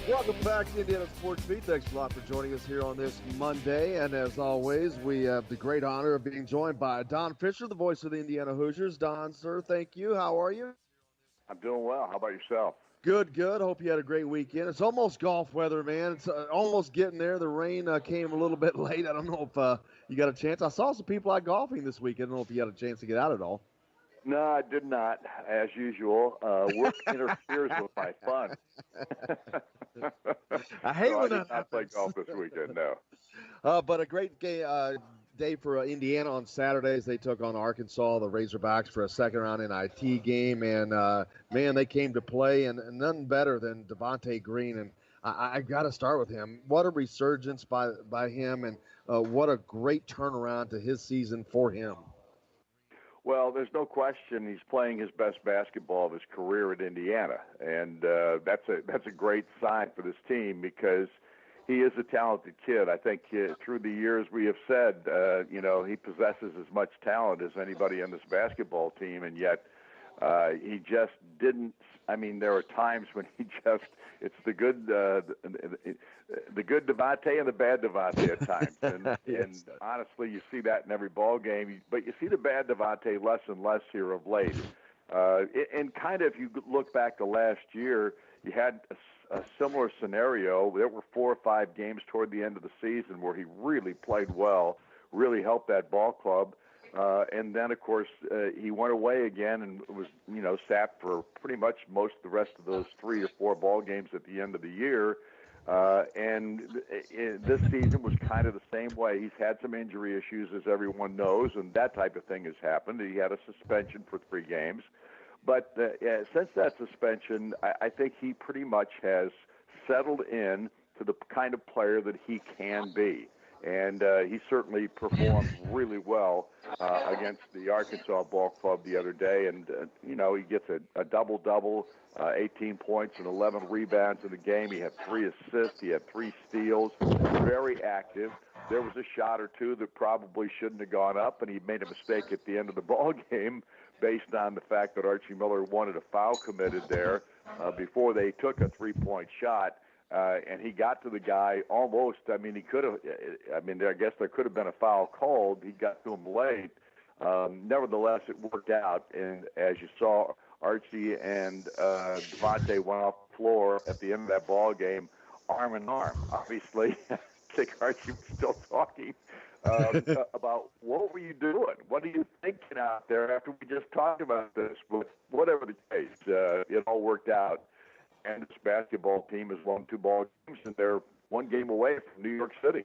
Welcome back to Indiana Sports Beat. Thanks a lot for joining us here on this Monday. And as always, we have the great honor of being joined by Don Fisher, the voice of the Indiana Hoosiers. Don, sir, thank you. How are you? I'm doing well. How about yourself? Good, good. Hope you had a great weekend. It's almost golf weather, man. It's almost getting there. The rain came a little bit late. I don't know if you got a chance. I saw some people out golfing this weekend. I don't know if you had a chance to get out at all. No, I did not. As usual, work interferes with my fun. I hate when I did that not play happens. golf this weekend, no. But a great day for Indiana on Saturdays. They took on Arkansas, the Razorbacks, for a second-round NIT game. And, man, they came to play, and none better than Devontae Green. And I got to start with him. What a resurgence by him, and what a great turnaround to his season for him. Well, there's no question he's playing his best basketball of his career at Indiana, and that's a great sign for this team because he is a talented kid. I think through the years we have said, he possesses as much talent as anybody on this basketball team, and yet he just didn't. I mean, there are times when it's the good Devontae and the bad Devontae at times. And, Yes. and honestly, you see that in every ball game. But you see the bad Devontae less and less here of late. And kind of, if you look back to last year, you had a similar scenario. There were 4 or 5 games toward the end of the season where he really played well, really helped that ball club. And then, of course, he went away again and was, sat for pretty much most of the rest of those 3 or 4 ball games at the end of the year. And this season was kind of the same way. He's had some injury issues, as everyone knows, and that type of thing has happened. He had a suspension for 3 games. But since that suspension, I think he pretty much has settled in to the kind of player that he can be. And he certainly performed really well against the Arkansas ball club the other day. And, he gets a double-double, 18 points and 11 rebounds in the game. He had 3 assists. He had 3 steals. Very active. There was a shot or 2 that probably shouldn't have gone up, and he made a mistake at the end of the ball game based on the fact that Archie Miller wanted a foul committed there before they took a 3-point shot. and he got to the guy almost. I mean, he could have. I mean, I guess there could have been a foul called. He got to him late. Nevertheless, it worked out, and as you saw, Archie and Devontae went off the floor at the end of that ball game, arm in arm. Obviously, I think Archie was still talking about what were you doing? What are you thinking out there after we just talked about this? But whatever the case, it all worked out, and this basketball team has won 2 ball games, and they're 1 game away from New York City.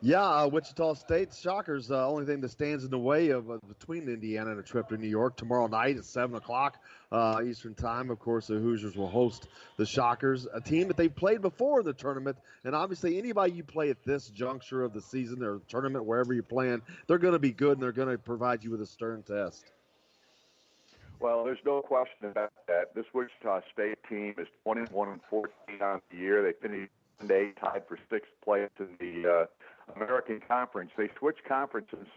Yeah, Wichita State Shockers. The only thing that stands in the way of between Indiana and a trip to New York tomorrow night at 7 o'clock Eastern Time. Of course, the Hoosiers will host the Shockers, a team that they've played before in the tournament. And obviously, anybody you play at this juncture of the season or tournament, wherever you're playing, they're going to be good and they're going to provide you with a stern test. Well, there's no question about that. This Wichita State team is 21-14 on the year. They finished Sunday tied for 6th place in the American Conference. They switched conferences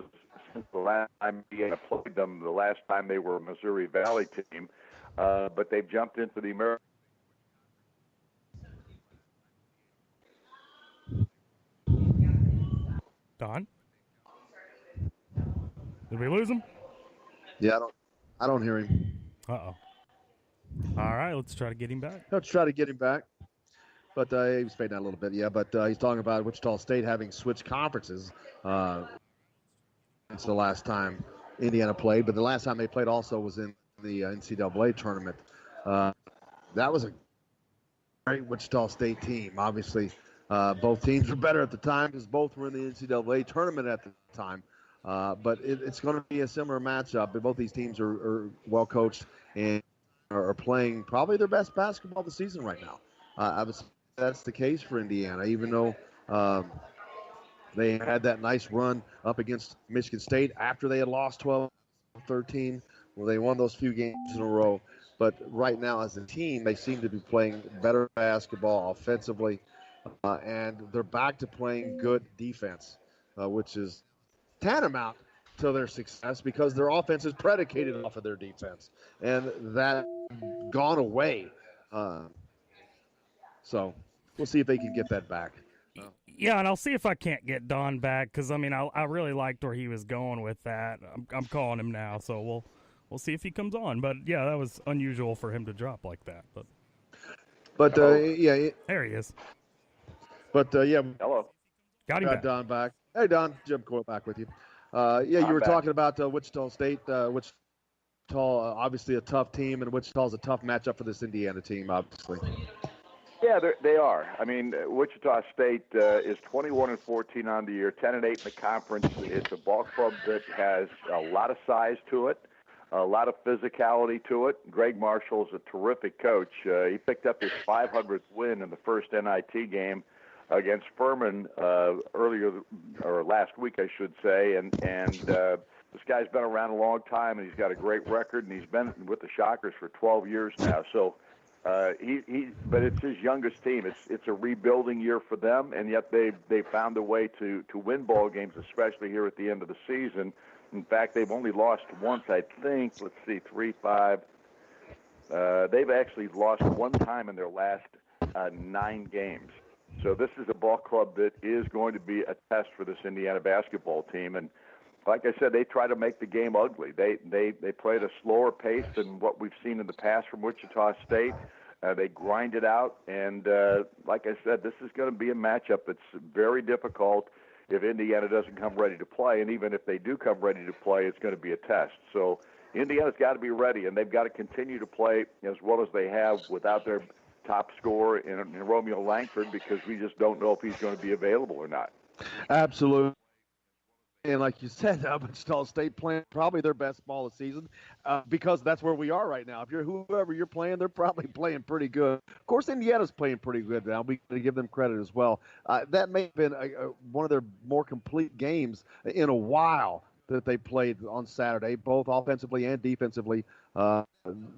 since the last time Indiana played them. The last time they were a Missouri Valley team, but they've jumped into the American. Don? Did we lose him? Yeah, I don't hear him. Uh-oh. All right, let's try to get him back. Let's try to get him back. But he was fading out a little bit, yeah. But he's talking about Wichita State having switched conferences since the last time Indiana played. But the last time they played also was in the NCAA tournament. That was a great Wichita State team. Obviously, both teams were better at the time because both were in the NCAA tournament at the time. But it's going to be a similar matchup. Both these teams are well coached and are playing probably their best basketball of the season right now. I would say that's the case for Indiana, even though they had that nice run up against Michigan State after they had lost 12-13. Well, they won those few games in a row. But right now, as a team, they seem to be playing better basketball offensively, and they're back to playing good defense, which is tantamount to their success because their offense is predicated off of their defense, and that gone away. So we'll see if they can get that back. Yeah, and I'll see if I can't get Don back because I mean I really liked where he was going with that. I'm calling him now, so we'll see if he comes on. But yeah, that was unusual for him to drop like that. But yeah, there he is. But yeah, hello, got him back. Don back. Hey Don, Jim Coyle back with you. Yeah, you were talking about Wichita State. Wichita, obviously a tough team, and Wichita's a tough matchup for this Indiana team, obviously. Yeah, they are. I mean, Wichita State is 21-14 on the year, 10-8 in the conference. It's a ball club that has a lot of size to it, a lot of physicality to it. Greg Marshall's a terrific coach. He picked up his 500th win in the first NIT game against Furman last week, I should say, and this guy's been around a long time, and he's got a great record, and he's been with the Shockers for 12 years now. So. But it's his youngest team. It's a rebuilding year for them, and yet they found a way to win ball games, especially here at the end of the season. In fact, they've only lost once, I think. Let's see, 3-5. They've actually lost one time in their last 9 games. So this is a ball club that is going to be a test for this Indiana basketball team, and like I said, they try to make the game ugly. They play at a slower pace than what we've seen in the past from Wichita State. They grind it out, and like I said, this is going to be a matchup that's very difficult if Indiana doesn't come ready to play, and even if they do come ready to play, it's going to be a test. So Indiana's got to be ready, and they've got to continue to play as well as they have without their top scorer in Romeo Langford, because we just don't know if he's going to be available or not. Absolutely. And like you said, Wichita State playing probably their best ball of the season because that's where we are right now. If you're whoever you're playing, they're probably playing pretty good. Of course, Indiana's playing pretty good now. We got to give them credit as well. That may have been one of their more complete games in a while that they played on Saturday, both offensively and defensively.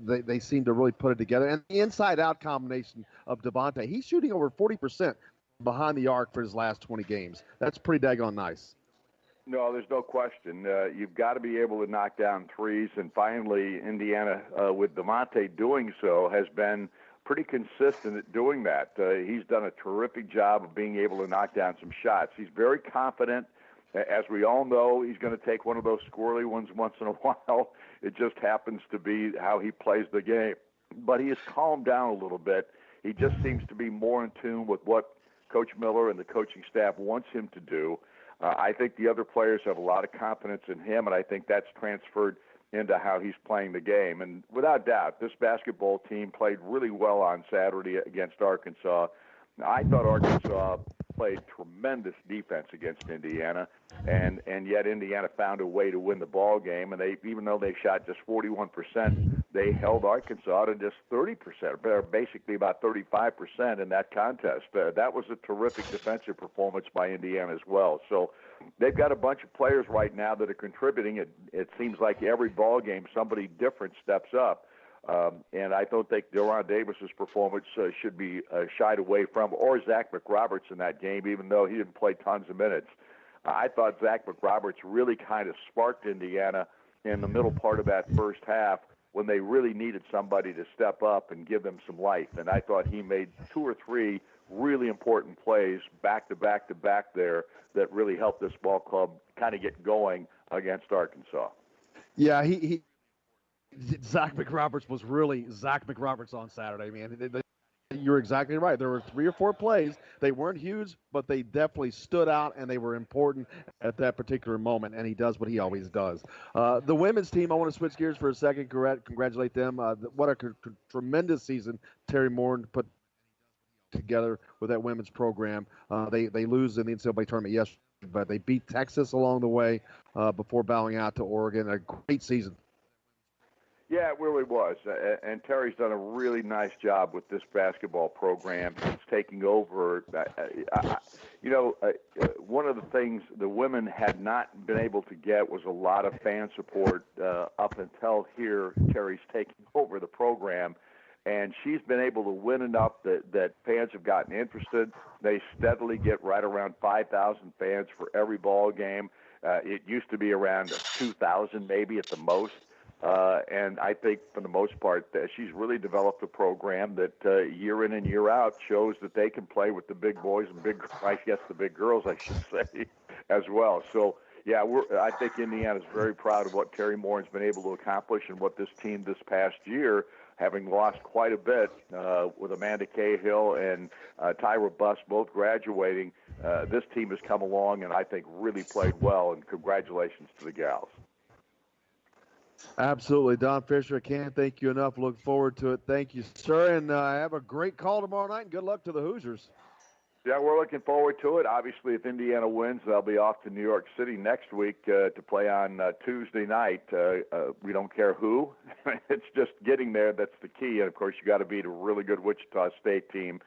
They seem to really put it together. And the inside-out combination of Devontae, he's shooting over 40% behind the arc for his last 20 games. That's pretty daggone nice. No, there's no question. You've got to be able to knock down threes, and finally, Indiana, with Devontae doing so, has been pretty consistent at doing that. He's done a terrific job of being able to knock down some shots. He's very confident. As we all know, he's going to take one of those squirrely ones once in a while. It just happens to be how he plays the game. But he has calmed down a little bit. He just seems to be more in tune with what Coach Miller and the coaching staff wants him to do. I think the other players have a lot of confidence in him, and I think that's transferred into how he's playing the game. And without doubt, this basketball team played really well on Saturday against Arkansas. I thought Arkansas played tremendous defense against Indiana, and yet Indiana found a way to win the ball game. And they, even though they shot just 41%, they held Arkansas to just 30%, or basically about 35% in that contest. That was a terrific defensive performance by Indiana as well. So they've got a bunch of players right now that are contributing. It seems like every ball game somebody different steps up. And I don't think Deron Davis's performance should be shied away from, or Zach McRoberts in that game, even though he didn't play tons of minutes. I thought Zach McRoberts really kind of sparked Indiana in the middle part of that first half when they really needed somebody to step up and give them some life. And I thought he made 2 or 3 really important plays back to back to back there that really helped this ball club kind of get going against Arkansas. Yeah, Zach McRoberts was really Zach McRoberts on Saturday, man. You're exactly right. There were 3 or 4 plays. They weren't huge, but they definitely stood out, and they were important at that particular moment, and he does what he always does. The women's team, I want to switch gears for a second. Congratulate them. What a tremendous season Terry Moore put together with that women's program. They lose in the NCAA tournament yesterday, but they beat Texas along the way before bowing out to Oregon. A great season. Yeah, it really was. And Terry's done a really nice job with this basketball program since taking over. One of the things the women had not been able to get was a lot of fan support up until here. Terry's taking over the program, and she's been able to win enough that fans have gotten interested. They steadily get right around 5,000 fans for every ball game. It used to be around 2,000 maybe at the most. And I think for the most part she's really developed a program that year in and year out shows that they can play with the big boys and the big girls, I should say, as well. So, yeah, I think Indiana's very proud of what Terry Moore has been able to accomplish and what this team this past year, having lost quite a bit with Amanda Cahill and Tyra Buss both graduating, this team has come along and I think really played well, and congratulations to the gals. Absolutely. Don Fisher, I can't thank you enough. Look forward to it. Thank you, sir. And have a great call tomorrow night, and good luck to the Hoosiers. Yeah, we're looking forward to it. Obviously, if Indiana wins, they'll be off to New York City next week to play on Tuesday night. We don't care who. It's just getting there that's the key. And, of course, you got to beat a really good Wichita State team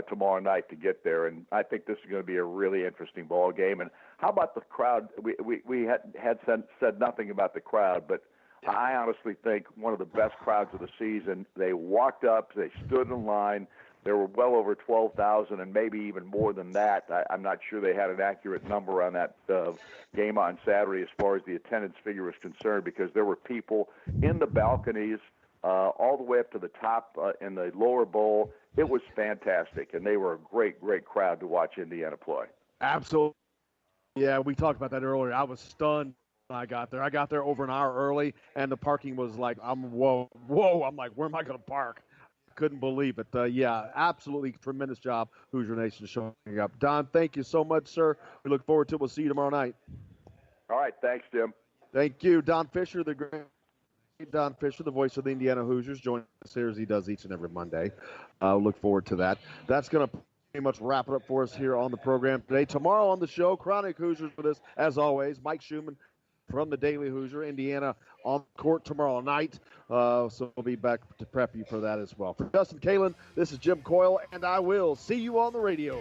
tomorrow night to get there. And I think this is going to be a really interesting ball game. And how about the crowd? We had said nothing about the crowd, but I honestly think one of the best crowds of the season. They walked up, they stood in line. There were well over 12,000 and maybe even more than that. I'm not sure they had an accurate number on that game on Saturday as far as the attendance figure is concerned, because there were people in the balconies all the way up to the top in the lower bowl. It was fantastic, and they were a great, great crowd to watch Indiana play. Absolutely. Yeah, we talked about that earlier. I was stunned. I got there over an hour early, and the parking was like, whoa. I'm like, where am I going to park? Couldn't believe it. Yeah, absolutely tremendous job, Hoosier Nation, showing up. Don, thank you so much, sir. We look forward to it. We'll see you tomorrow night. All right, thanks, Jim. Thank you. Don Fisher, the great Don Fisher, the voice of the Indiana Hoosiers, joining us here as he does each and every Monday. Look forward to that. That's going to pretty much wrap it up for us here on the program today. Tomorrow on the show, Chronic Hoosiers with us, as always, Mike Schumann from the Daily Hoosier. Indiana on court tomorrow night, so we'll be back to prep you for that as well. For Justin Kalen, this is Jim Coyle, and I will see you on the radio.